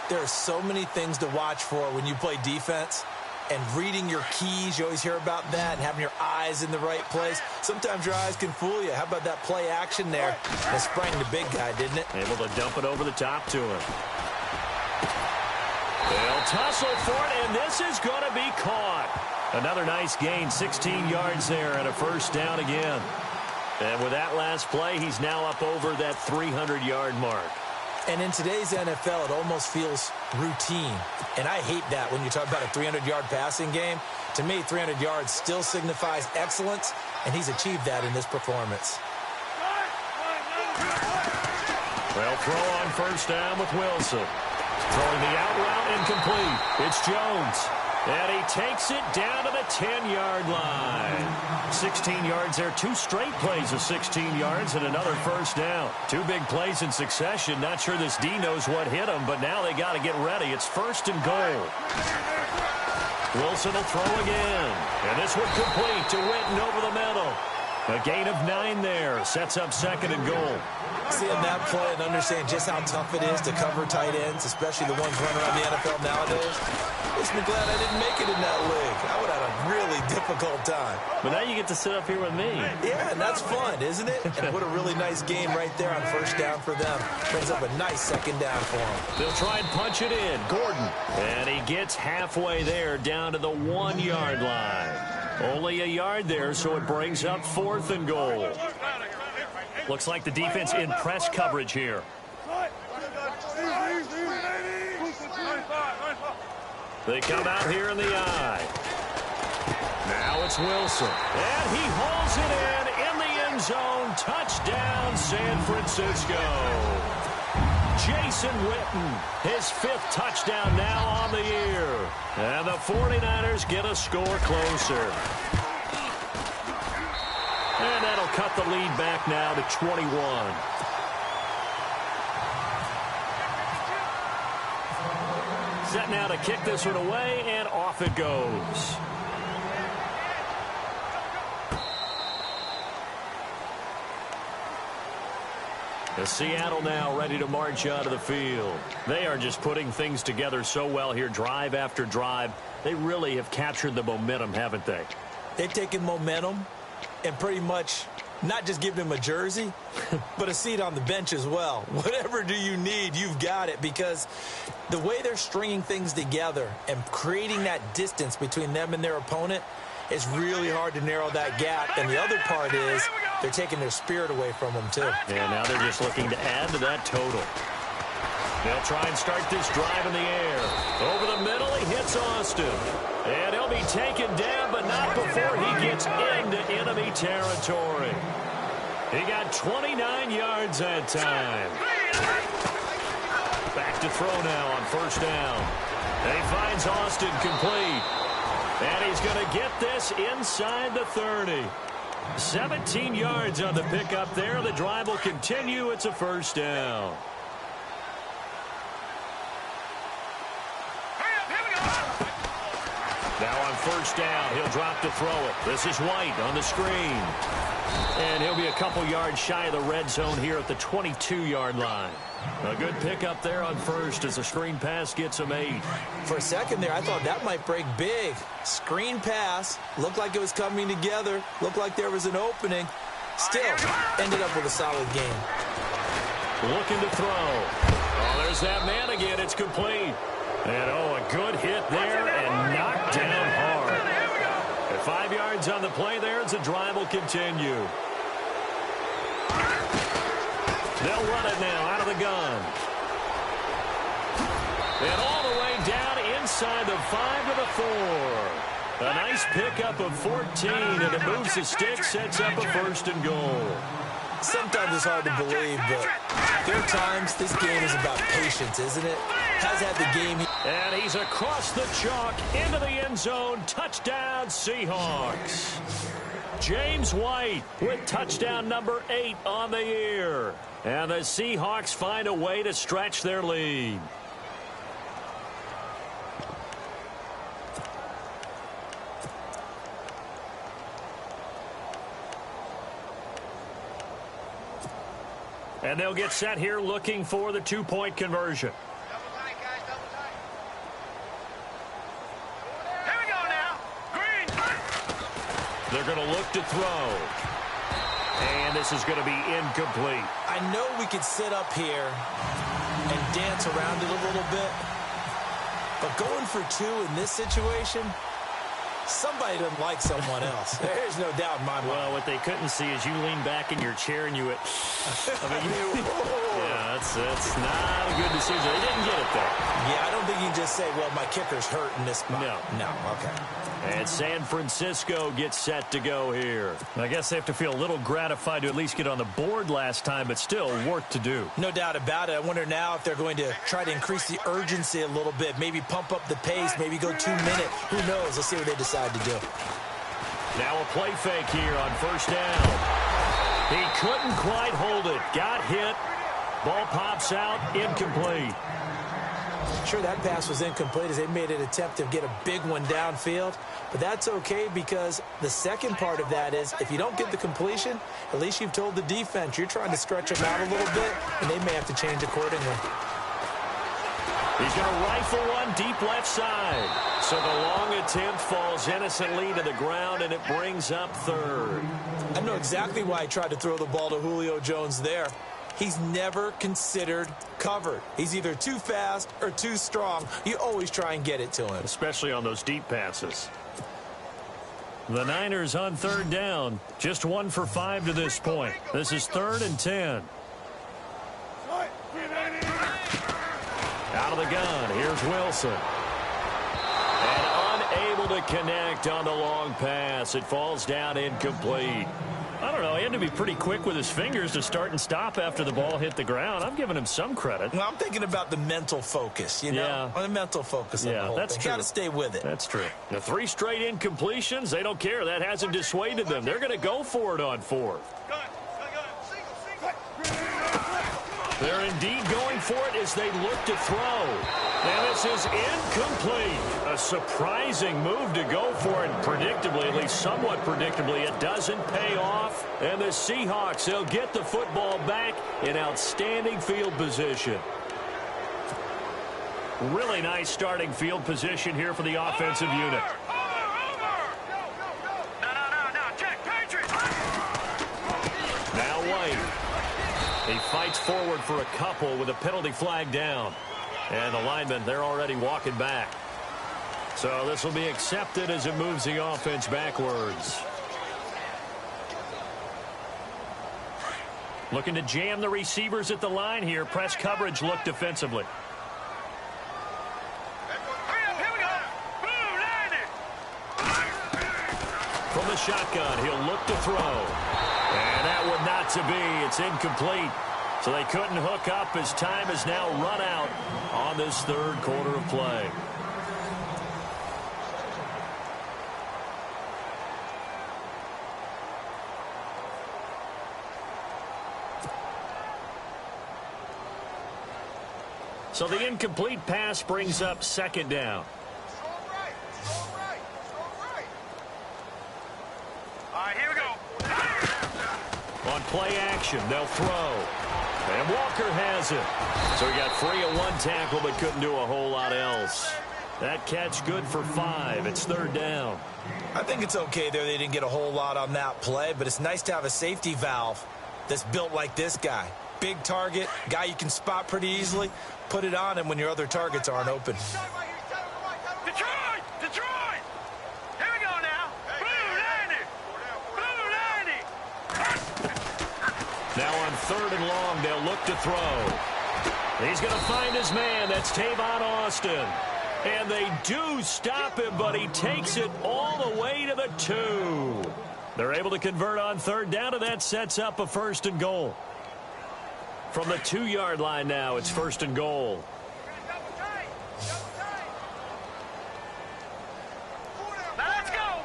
There are so many things to watch for when you play defense. And reading your keys, you always hear about that, and having your eyes in the right place. Sometimes your eyes can fool you. How about that play action there? That sprang the big guy, didn't it? Able to dump it over the top to him. They'll tussle for it, and this is going to be caught. Another nice gain, 16 yards there, and a 1st down again. And with that last play, he's now up over that 300-yard mark. And in today's NFL, it almost feels routine. And I hate that when you talk about a 300-yard passing game. To me, 300 yards still signifies excellence, and he's achieved that in this performance. They'll throw on 1st down with Wilson. Throwing the out route incomplete. It's Jones. And he takes it down to the 10-yard line. 16 yards there. 2 straight plays of 16 yards and another 1st down. 2 big plays in succession. Not sure this D knows what hit him, but now they got to get ready. It's 1st and goal. Wilson will throw again. And this one complete to Witten over the middle. A gain of 9 there. Sets up 2nd and goal. Seeing that play and understanding just how tough it is to cover tight ends, especially the ones running around the NFL nowadays, makes me glad I didn't make it in that league. I would have had a really difficult time. But now you get to sit up here with me. Yeah, and that's fun, isn't it? And what a really nice game right there on 1st down for them. Brings up a nice 2nd down for them. They'll try and punch it in. Gordon. And he gets halfway there down to the 1-yard line. Only a yard there, so it brings up 4th and goal. Looks like the defense in press coverage here. They come out here in the eye. Now it's Wilson. And he hauls it in the end zone. Touchdown, San Francisco. Jason Witten, his 5th touchdown now on the year. And the 49ers get a score closer. And that'll cut the lead back now to 21. Set now to kick this one away, and off it goes. Seattle now ready to march out of the field. They are just putting things together so well here, drive after drive. They really have captured the momentum, haven't they? They've taken momentum and pretty much not just given him a jersey, but a seat on the bench as well. Whatever do you need, you've got it, because the way they're stringing things together and creating that distance between them and their opponent, it's really hard to narrow that gap. And the other part is they're taking their spirit away from them, too. Yeah, now they're just looking to add to that total. They'll try and start this drive in the air. Over the middle, he hits Austin. And he'll be taken down, but not before he gets into enemy territory. He got 29 yards that time. Back to throw now on first down. And he finds Austin complete. And he's going to get this inside the 30. 17 yards on the pickup there. The drive will continue. It's a first down. Now on first down, he'll drop to throw it. This is White on the screen. And he'll be a couple yards shy of the red zone here at the 22-yard line. A good pickup there on first as the screen pass gets him 8. For a second there, I thought that might break big. Screen pass. Looked like it was coming together. Looked like there was an opening. Still, ended up with a solid game. Looking to throw. Oh, there's that man again. It's complete. And, oh, a good hit there and knocked down hard. At 5 yards on the play there as the drive will continue. They'll run it now out of the gun. And all the way down inside the 5 to the 4. A nice pickup of 14, and it moves the stick, sets up a 1st and goal. Sometimes it's hard to believe, but there are times this game is about patience, isn't it? Has had the game. And he's across the chalk into the end zone. Touchdown, Seahawks. James White with touchdown number 8 on the year. And the Seahawks find a way to stretch their lead. And they'll get set here looking for the 2-point conversion. Double tight, guys, double tight. Here we go now. Green. They're going to look to throw. And this is going to be incomplete. I know we could sit up here and dance around it a little bit, but going for 2 in this situation, somebody doesn't like someone else. There's no doubt in my mind. Well, what they couldn't see is you lean back in your chair and you went, yeah, that's not a good decision. They didn't get it there. Yeah, I don't think you can just say, well, my kicker's hurt in this spot. No, okay. And San Francisco gets set to go here. I guess they have to feel a little gratified to at least get on the board last time, but still work to do. No doubt about it. I wonder now if they're going to try to increase the urgency a little bit, maybe pump up the pace, maybe go 2 minute. Who knows? Let's see what they decide to do. Now a play fake here on first down. He couldn't quite hold it. Got hit. Ball pops out. Incomplete. Sure, that pass was incomplete as they made an attempt to get a big one downfield. But that's okay because the second part of that is if you don't get the completion, at least you've told the defense you're trying to stretch them out a little bit, and they may have to change accordingly. He's going to rifle one deep left side. So the long attempt falls innocently to the ground, and it brings up 3rd. I know exactly why I tried to throw the ball to Julio Jones there. He's never considered covered. He's either too fast or too strong. You always try and get it to him. Especially on those deep passes. The Niners on 3rd down. Just 1 for 5 to this point. This is 3rd and 10. Out of the gun. Here's Wilson. And unable to connect on the long pass. It falls down incomplete. I don't know. He had to be pretty quick with his fingers to start and stop after the ball hit the ground. I'm giving him some credit. Well, I'm thinking about the mental focus, you know? Yeah. On the mental focus. Yeah, that's true. Got to stay with it. That's true. The 3 straight incompletions, they don't care. That hasn't dissuaded them. They're going to go for it on 4th. They're indeed going for it as they look to throw. And this is incomplete. A surprising move to go for it. Predictably, at least somewhat predictably, it doesn't pay off. And the Seahawks, they'll get the football back in outstanding field position. Really nice starting field position here for the offensive unit. Now White. He fights forward for a couple with a penalty flag down. And the linemen, they're already walking back. So this will be accepted as it moves the offense backwards. Looking to jam the receivers at the line here. Press coverage look defensively. From the shotgun, he'll look to throw. And that one not to be. It's incomplete. So they couldn't hook up as time has now run out on this third quarter of play. So the incomplete pass brings up second down. All right, here we go. On play action, they'll throw. And Walker has it. So he got free of one tackle but couldn't do a whole lot else. That catch good for 5. It's third down. I think it's okay there. They didn't get a whole lot on that play, but it's nice to have a safety valve that's built like this guy. Big target, guy you can spot pretty easily. Put it on him when your other targets aren't open. Detroit! Detroit! Here we go now. Blue 90! Blue 90! Now on third and long, they'll look to throw. He's going to find his man. That's Tavon Austin. And they do stop him, but he takes it all the way to the 2. They're able to convert on third down, and that sets up a first and goal. From the 2-yard line now, it's first and goal. Let's go!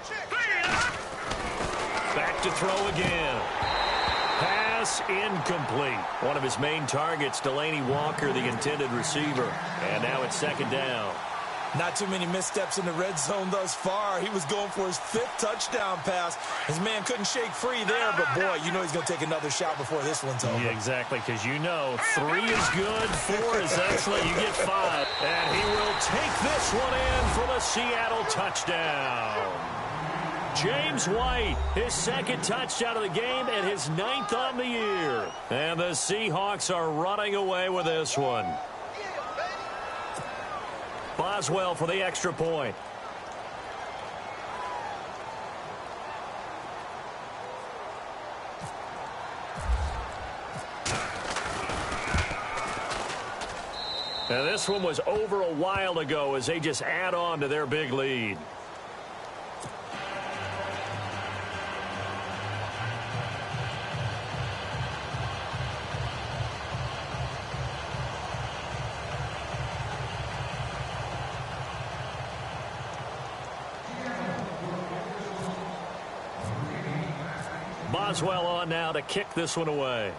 Back to throw again. Pass incomplete. One of his main targets, Delaney Walker, the intended receiver. And now it's second down. Not too many missteps in the red zone thus far. He was going for his 5th touchdown pass. His man couldn't shake free there, but boy, you know he's going to take another shot before this one's over. Yeah, exactly, because you know 3 is good, 4 is excellent, you get 5. And he will take this one in for the Seattle touchdown. James White, his 2nd touchdown of the game and his 9th on the year. And the Seahawks are running away with this one. Boswell for the extra point. Now this one was over a while ago as they just add on to their big lead. Boswell on now to kick this one away.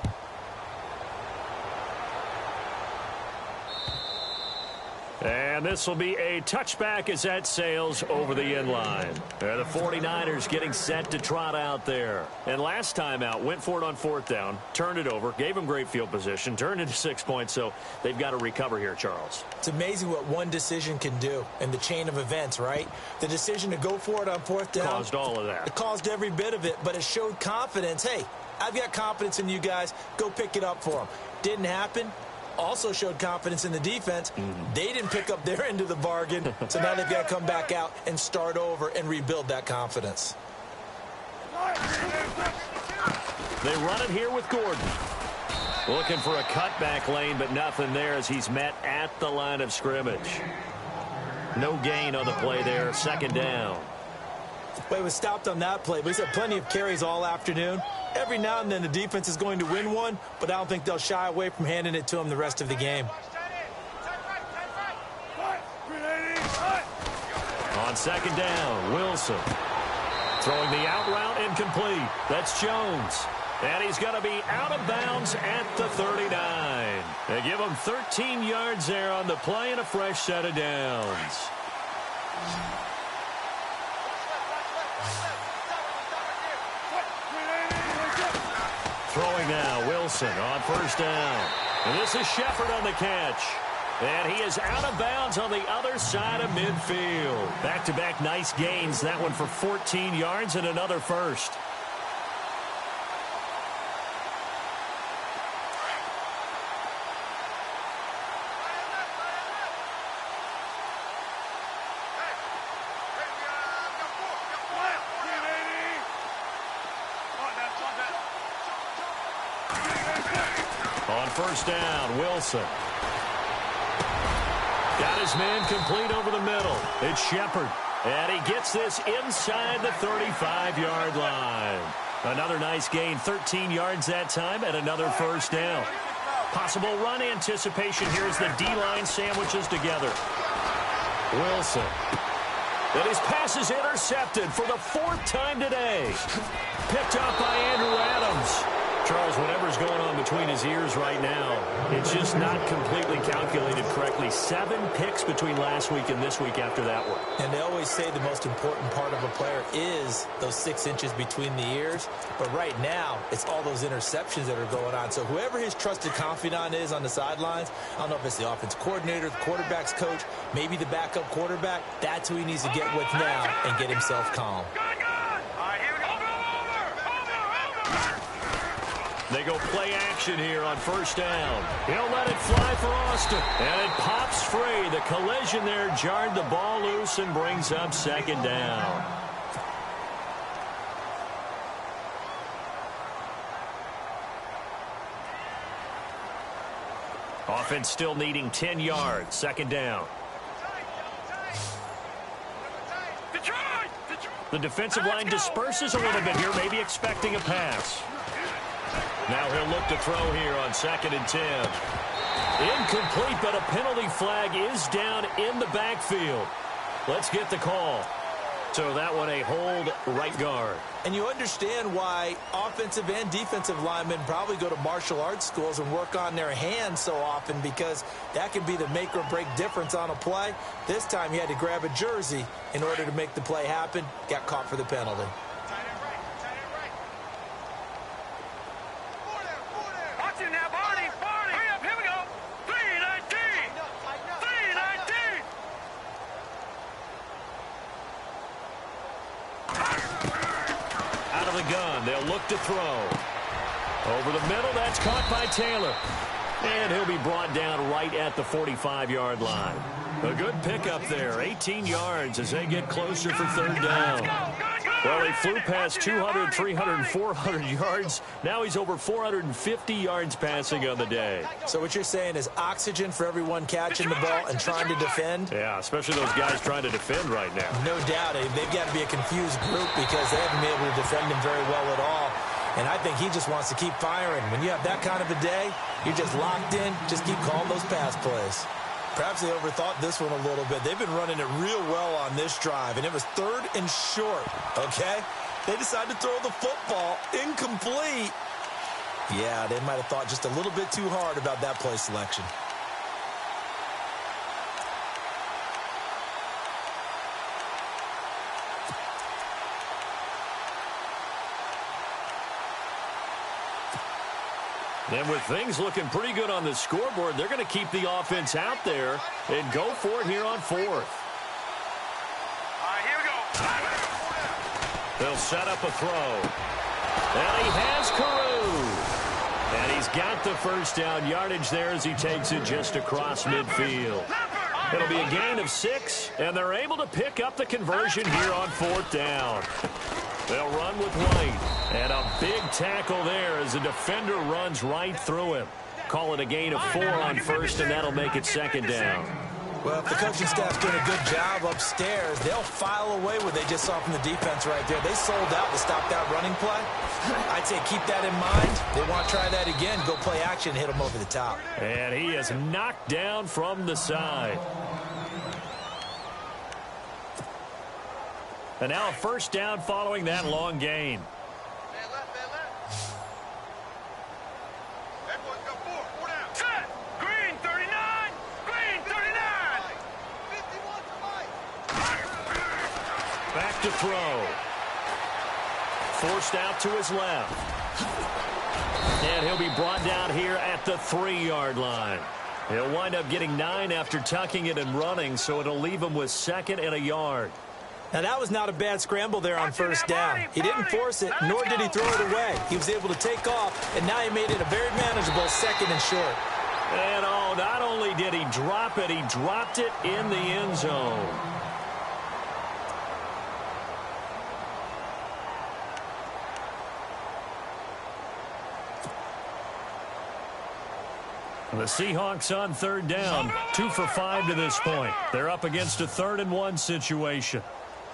And this will be a touchback as that sails over the end line. The 49ers getting set to trot out there. And last time out, went for it on 4th down, turned it over, gave them great field position, turned into 6 points, so they've got to recover here, Charles. It's amazing what one decision can do in the chain of events, right? The decision to go for it on 4th down. Caused all of that. It caused every bit of it, but it showed confidence. Hey, I've got confidence in you guys. Go pick it up for them. Didn't happen. Also showed confidence in the defense. They didn't pick up their end of the bargain, so now they've got to come back out and start over and rebuild that confidence. They run it here with Gordon. Looking for a cutback lane, but nothing there as he's met at the line of scrimmage. No gain on the play there, second down. Well, he was stopped on that play, but he's had plenty of carries all afternoon. Every now and then the defense is going to win one, but I don't think they'll shy away from handing it to him the rest of the game. On second down, Wilson. Throwing the out route incomplete. That's Jones. And he's going to be out of bounds at the 39. They give him 13 yards there on the play and a fresh set of downs. Throwing now, Wilson on first down. And this is Shepard on the catch. And he is out of bounds on the other side of midfield. Back-to-back nice gains. That one for 14 yards and another first. On first down, Wilson. Got his man complete over the middle. It's Shepard. And he gets this inside the 35-yard line. Another nice gain, 13 yards that time, and another first down. Possible run anticipation here as the D-line sandwiches together. Wilson. And his pass is intercepted for the 4th time today. Picked up by Andrew Adams. Charles, whatever's going on between his ears right now, it's just not completely calculated correctly. 7 picks between last week and this week after that one. And they always say the most important part of a player is those 6 inches between the ears. But right now, it's all those interceptions that are going on. So whoever his trusted confidant is on the sidelines, I don't know if it's the offense coordinator, the quarterback's coach, maybe the backup quarterback, that's who he needs to get with now and get himself calm. They go play action here on first down. He'll let it fly for Austin. And it pops free. The collision there jarred the ball loose and brings up second down. Offense still needing 10 yards. Second down. The defensive line disperses a little bit here, maybe expecting a pass. Now he'll look to throw here on 2nd and 10. Incomplete, but a penalty flag is down in the backfield. Let's get the call. So that one a hold right guard. And you understand why offensive and defensive linemen probably go to martial arts schools and work on their hands so often, because that can be the make or break difference on a play. This time he had to grab a jersey in order to make the play happen. Got caught for the penalty. They'll look to throw. Over the middle, that's caught by Taylor. And he'll be brought down right at the 45-yard line. A good pickup there, 18 yards as they get closer for third down. Well, he flew past 200, 300, 400 yards. Now he's over 450 yards passing on the day. So what you're saying is oxygen for everyone catching the ball and trying to defend? Yeah, especially those guys trying to defend right now. No doubt. They've got to be a confused group because they haven't been able to defend him very well at all. And I think he just wants to keep firing. When you have that kind of a day, you're just locked in. Just keep calling those pass plays. Perhaps they overthought this one a little bit. They've been running it real well on this drive, and it was 3rd and short, okay? They decided to throw the football incomplete. Yeah, they might have thought just a little bit too hard about that play selection. And with things looking pretty good on the scoreboard, they're going to keep the offense out there and go for it here on 4th. All right, here we go. They'll set up a throw. And he has Carew. And he's got the first down yardage there as he takes it just across midfield. It'll be a gain of 6, and they're able to pick up the conversion here on 4th down. They'll run with White. And a big tackle there as the defender runs right through him. Call it a gain of 4 on first, and that'll make it second down. Well, if the coaching staff's doing a good job upstairs, they'll file away what they just saw from the defense right there. They sold out to stop that running play. I'd say keep that in mind. They want to try that again, go play action, hit them over the top. And he is knocked down from the side. And now a first down following that long gain. Back to throw. Forced out to his left. And he'll be brought down here at the 3-yard line. He'll wind up getting 9 after tucking it and running, so it'll leave him with 2nd and a yard. Now, that was not a bad scramble there on first down. He didn't force it, nor did he throw it away. He was able to take off, and now he made it a very manageable 2nd and short. And, oh, not only did he drop it, he dropped it in the end zone. The Seahawks on 3rd down, 2 for 5 to this point. They're up against a 3rd and 1 situation.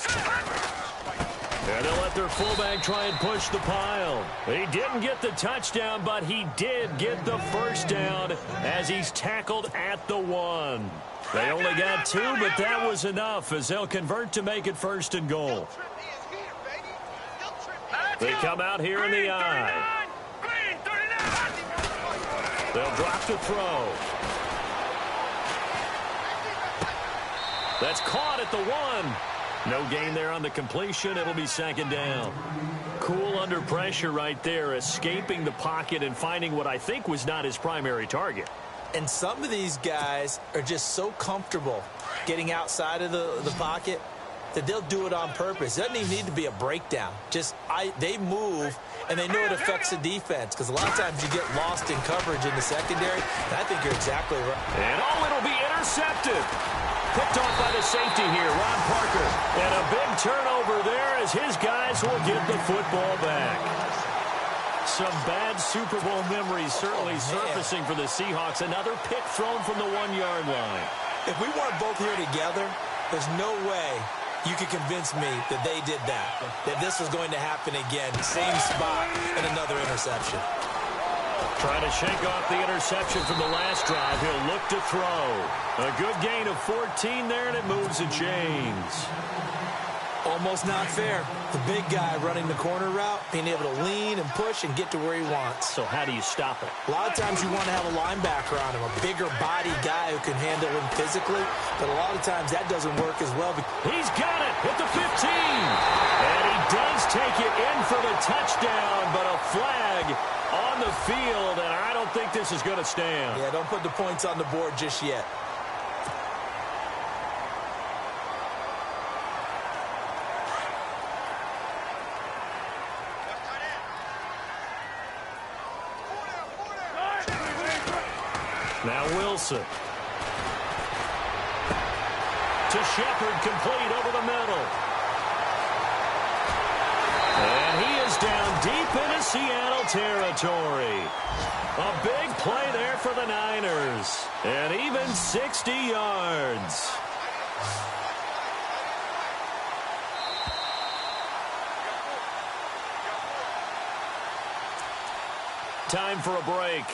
And they'll let their fullback try and push the pile. He didn't get the touchdown, but he did get the first down as he's tackled at the 1. They only got 2, but that was enough as they'll convert to make it 1st and goal. They come out here in the I. They'll drop to throw. That's caught at the 1. No gain there on the completion. It'll be 2nd down. Cool under pressure right there, escaping the pocket and finding what I think was not his primary target. And some of these guys are just so comfortable getting outside of the pocket that they'll do it on purpose. It doesn't even need to be a breakdown. They move, and they know it affects the defense because a lot of times you get lost in coverage in the secondary, and I think you're exactly right. And, it'll be intercepted. Picked off by the safety here, Ron Parker. And a big turnover there as his guys will get the football back. Some bad Super Bowl memories certainly surfacing for the Seahawks. Another pick thrown from the 1-yard line. If we weren't both here together, there's no way you could convince me that they did that this was going to happen again. Same spot and another interception. Trying to shake off the interception from the last drive. He'll look to throw. A good gain of 14 there, and it moves the chains. Almost not fair. The big guy running the corner route, being able to lean and push and get to where he wants. So how do you stop it? A lot of times you want to have a linebacker on him, a bigger body guy who can handle him physically, but a lot of times that doesn't work as well. He's got it at the 15. And he does take it in for the touchdown, but a flag on the field, and I don't think this is going to stand. Yeah, don't put the points on the board just yet. Now Wilson. To Shepard, complete over the middle. And he is down deep into Seattle territory. A big play there for the Niners. And even 60 yards. Time for a break.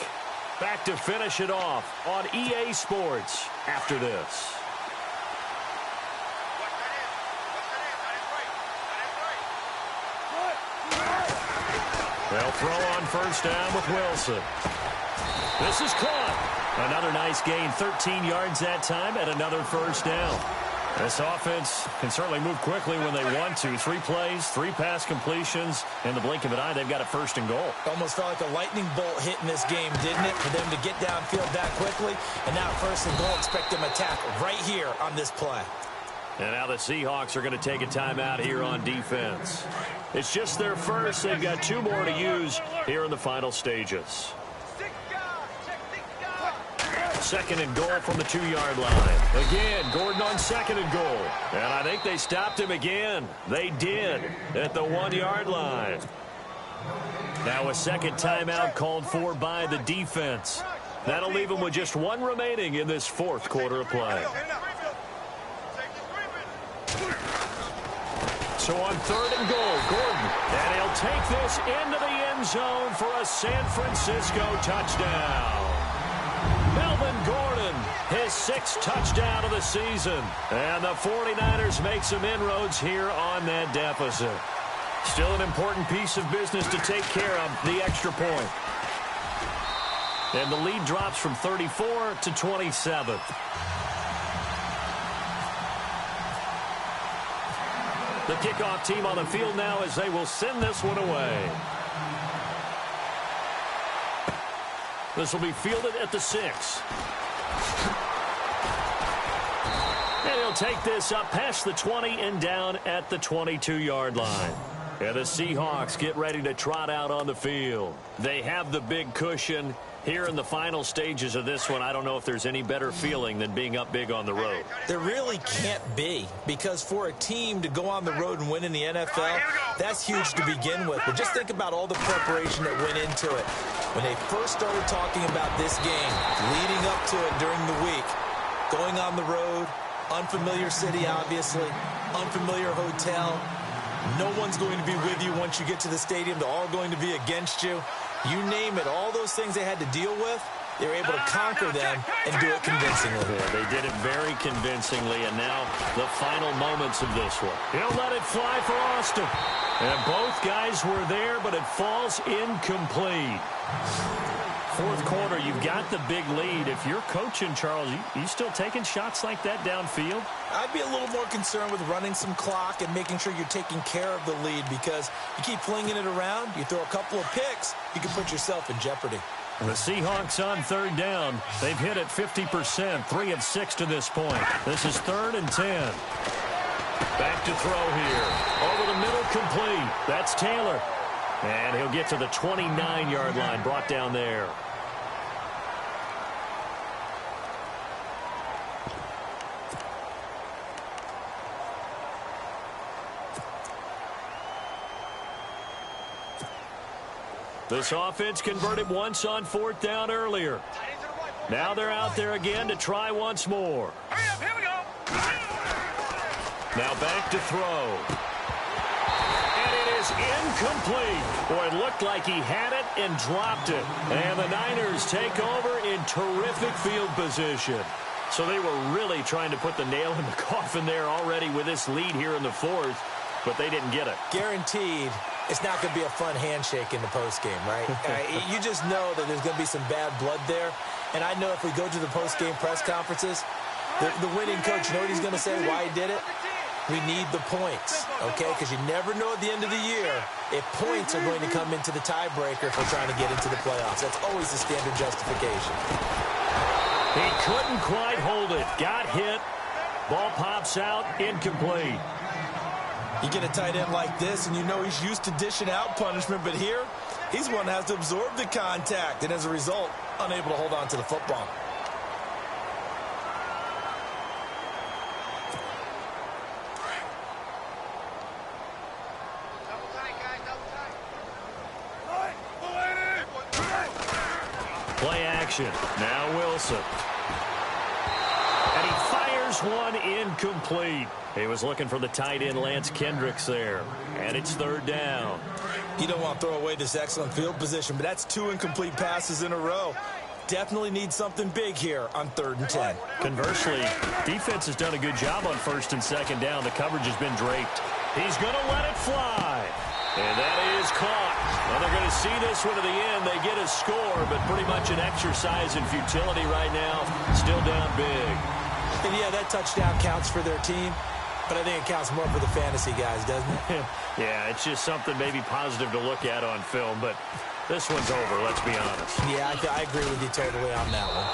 Back to finish it off on EA Sports after this. They'll throw on first down with Wilson. This is caught. Another nice gain, 13 yards that time, and another first down. This offense can certainly move quickly when they want to. 3 plays, 3 pass completions. In the blink of an eye, they've got a first and goal. Almost felt like a lightning bolt hit in this game, didn't it? For them to get downfield that quickly. And now first and goal, expect them to tackle right here on this play. And now the Seahawks are going to take a timeout here on defense. It's just their first. They've got 2 more to use here in the final stages. 2nd and goal from the 2-yard line. Again, Gordon on 2nd and goal. And I think they stopped him again. They did at the 1-yard line. Now a second timeout called for by the defense. That'll leave them with just 1 remaining in this 4th quarter of play. So on 3rd and goal, Gordon. And he'll take this into the end zone for a San Francisco touchdown. Melvin Gordon, his 6th touchdown of the season. And the 49ers make some inroads here on that deficit. Still an important piece of business to take care of, the extra point. And the lead drops from 34 to 27. The kickoff team on the field now as they will send this one away. This will be fielded at the 6. And he'll take this up past the 20 and down at the 22-yard line. And the Seahawks get ready to trot out on the field. They have the big cushion. Here in the final stages of this one, I don't know if there's any better feeling than being up big on the road. There really can't be, because for a team to go on the road and win in the NFL, that's huge to begin with. But just think about all the preparation that went into it. When they first started talking about this game, leading up to it during the week, going on the road, unfamiliar city, obviously, unfamiliar hotel. No one's going to be with you once you get to the stadium. They're all going to be against you. You name it, all those things they had to deal with, they were able to conquer them and do it convincingly. Yeah, they did it very convincingly, and now the final moments of this one. He'll let it fly for Austin. And both guys were there, but it falls incomplete. Fourth quarter, you've got the big lead. If you're coaching, Charles, you still taking shots like that downfield? I'd be a little more concerned with running some clock and making sure you're taking care of the lead, because you keep flinging it around, you throw a couple of picks, you can put yourself in jeopardy. The Seahawks on third down. They've hit it 50%, 3 of 6 to this point. This is 3rd and 10. Back to throw here. Over the middle, complete. That's Taylor. And he'll get to the 29-yard line, brought down there. This offense converted once on 4th down earlier. Now they're out there again to try once more. Hurry up, here we go. Now back to throw. And it is incomplete. Boy, it looked like he had it and dropped it. And the Niners take over in terrific field position. So they were really trying to put the nail in the coffin there already with this lead here in the 4th, but they didn't get it. Guaranteed. It's not going to be a fun handshake in the postgame, right? You just know that there's going to be some bad blood there. And I know if we go to the postgame press conferences, the winning coach, you know what he's going to say, why he did it? We need the points, okay? Because you never know at the end of the year if points are going to come into the tiebreaker if we're trying to get into the playoffs. That's always the standard justification. He couldn't quite hold it. Got hit. Ball pops out. Incomplete. You get a tight end like this, and you know he's used to dishing out punishment, but here, he's one that has to absorb the contact, and as a result, unable to hold on to the football. Play action. Now Wilson. And he fires one incomplete. He was looking for the tight end Lance Kendricks there. And it's 3rd down. You don't want to throw away this excellent field position, but that's 2 incomplete passes in a row. Definitely need something big here on 3rd and 10. Conversely, defense has done a good job on 1st and 2nd down. The coverage has been draped. He's going to let it fly. And that is caught. Well, they're going to see this one to the end. They get a score, but pretty much an exercise in futility right now. Still down big. And yeah, that touchdown counts for their team, but I think it counts more for the fantasy guys, doesn't it? Yeah, it's just something maybe positive to look at on film, but this one's over, let's be honest. Yeah, I agree with you totally on that one.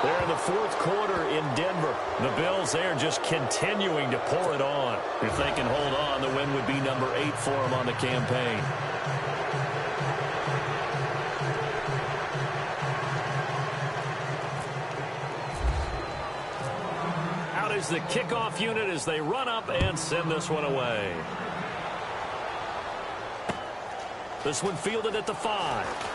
They're in the 4th quarter in Denver. The Bills there just continuing to pour it on. If they can hold on, the win would be number 8 for them on the campaign. Out is the kickoff unit as they run up and send this one away. This one fielded at the 5.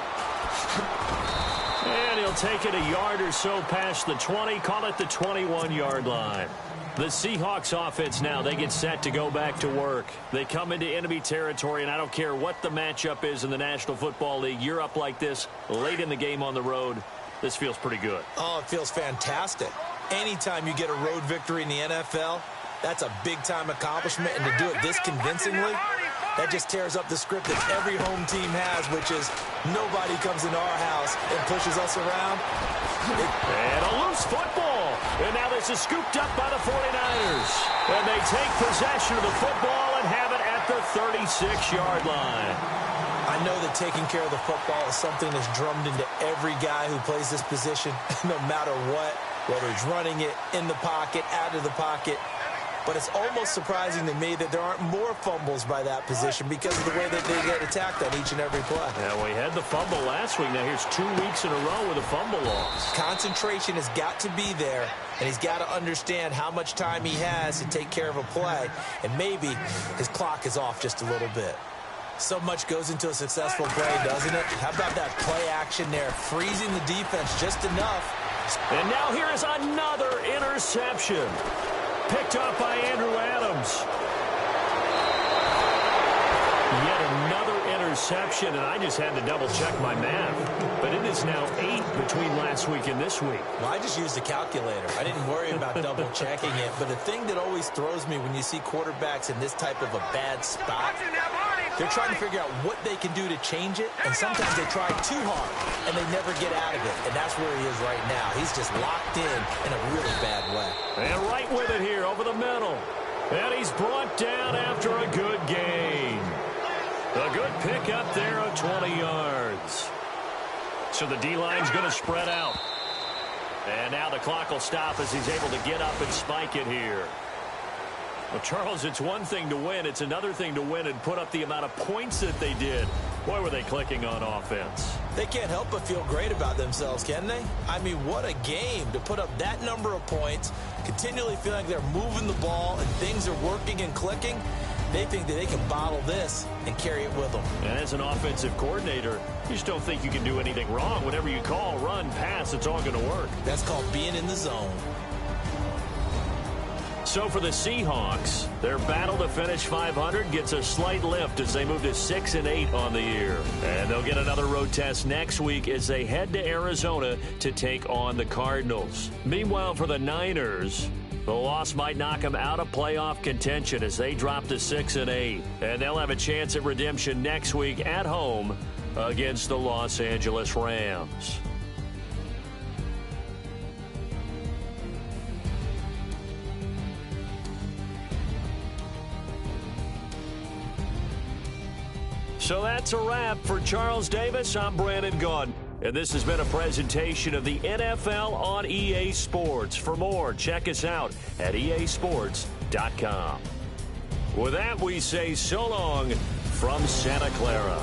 And he'll take it a yard or so past the 20, call it the 21-yard line. The Seahawks offense now, they get set to go back to work. They come into enemy territory, and I don't care what the matchup is in the National Football League. You're up like this late in the game on the road. This feels pretty good. Oh, it feels fantastic. Anytime you get a road victory in the NFL, that's a big-time accomplishment, and to do it this convincingly, that just tears up the script that every home team has, which is nobody comes into our house and pushes us around. And a loose football. And now the This is scooped up by the 49ers. And they take possession of the football and have it at the 36-yard line. I know that taking care of the football is something that's drummed into every guy who plays this position, no matter what, whether he's running it, in the pocket, out of the pocket. But it's almost surprising to me that there aren't more fumbles by that position because of the way that they get attacked on each and every play. Yeah, we had the fumble last week. Now here's 2 weeks in a row with a fumble loss. Concentration has got to be there, and he's got to understand how much time he has to take care of a play, and maybe his clock is off just a little bit. So much goes into a successful play, doesn't it? How about that play action there, freezing the defense just enough. And now here is another interception. Picked off by Andrew Adams. Yet another interception, and I just had to double-check my math. But it is now 8 between last week and this week. Well, I just used a calculator. I didn't worry about double-checking it. But the thing that always throws me when you see quarterbacks in this type of a bad spot, they're trying to figure out what they can do to change it, and sometimes they try too hard, and they never get out of it. And that's where he is right now. He's just locked in a really bad way. And right with it here over the middle. And he's brought down after a good gain. A good pick up there of 20 yards. So the D-line's going to spread out. And now the clock will stop as he's able to get up and spike it here. Well, Charles, it's one thing to win. It's another thing to win and put up the amount of points that they did. Boy, were they clicking on offense. They can't help but feel great about themselves, can they? I mean, what a game to put up that number of points, continually feeling like they're moving the ball and things are working and clicking. They think that they can bottle this and carry it with them. And as an offensive coordinator, you just don't think you can do anything wrong. Whatever you call, run, pass, it's all going to work. That's called being in the zone. So for the Seahawks, their battle to finish 500 gets a slight lift as they move to 6-8 on the year. And they'll get another road test next week as they head to Arizona to take on the Cardinals. Meanwhile, for the Niners, the loss might knock them out of playoff contention as they drop to 6-8. And they'll have a chance at redemption next week at home against the Los Angeles Rams. So that's a wrap. For Charles Davis, I'm Brandon Gaudin. And this has been a presentation of the NFL on EA Sports. For more, check us out at easports.com. With that, we say so long from Santa Clara.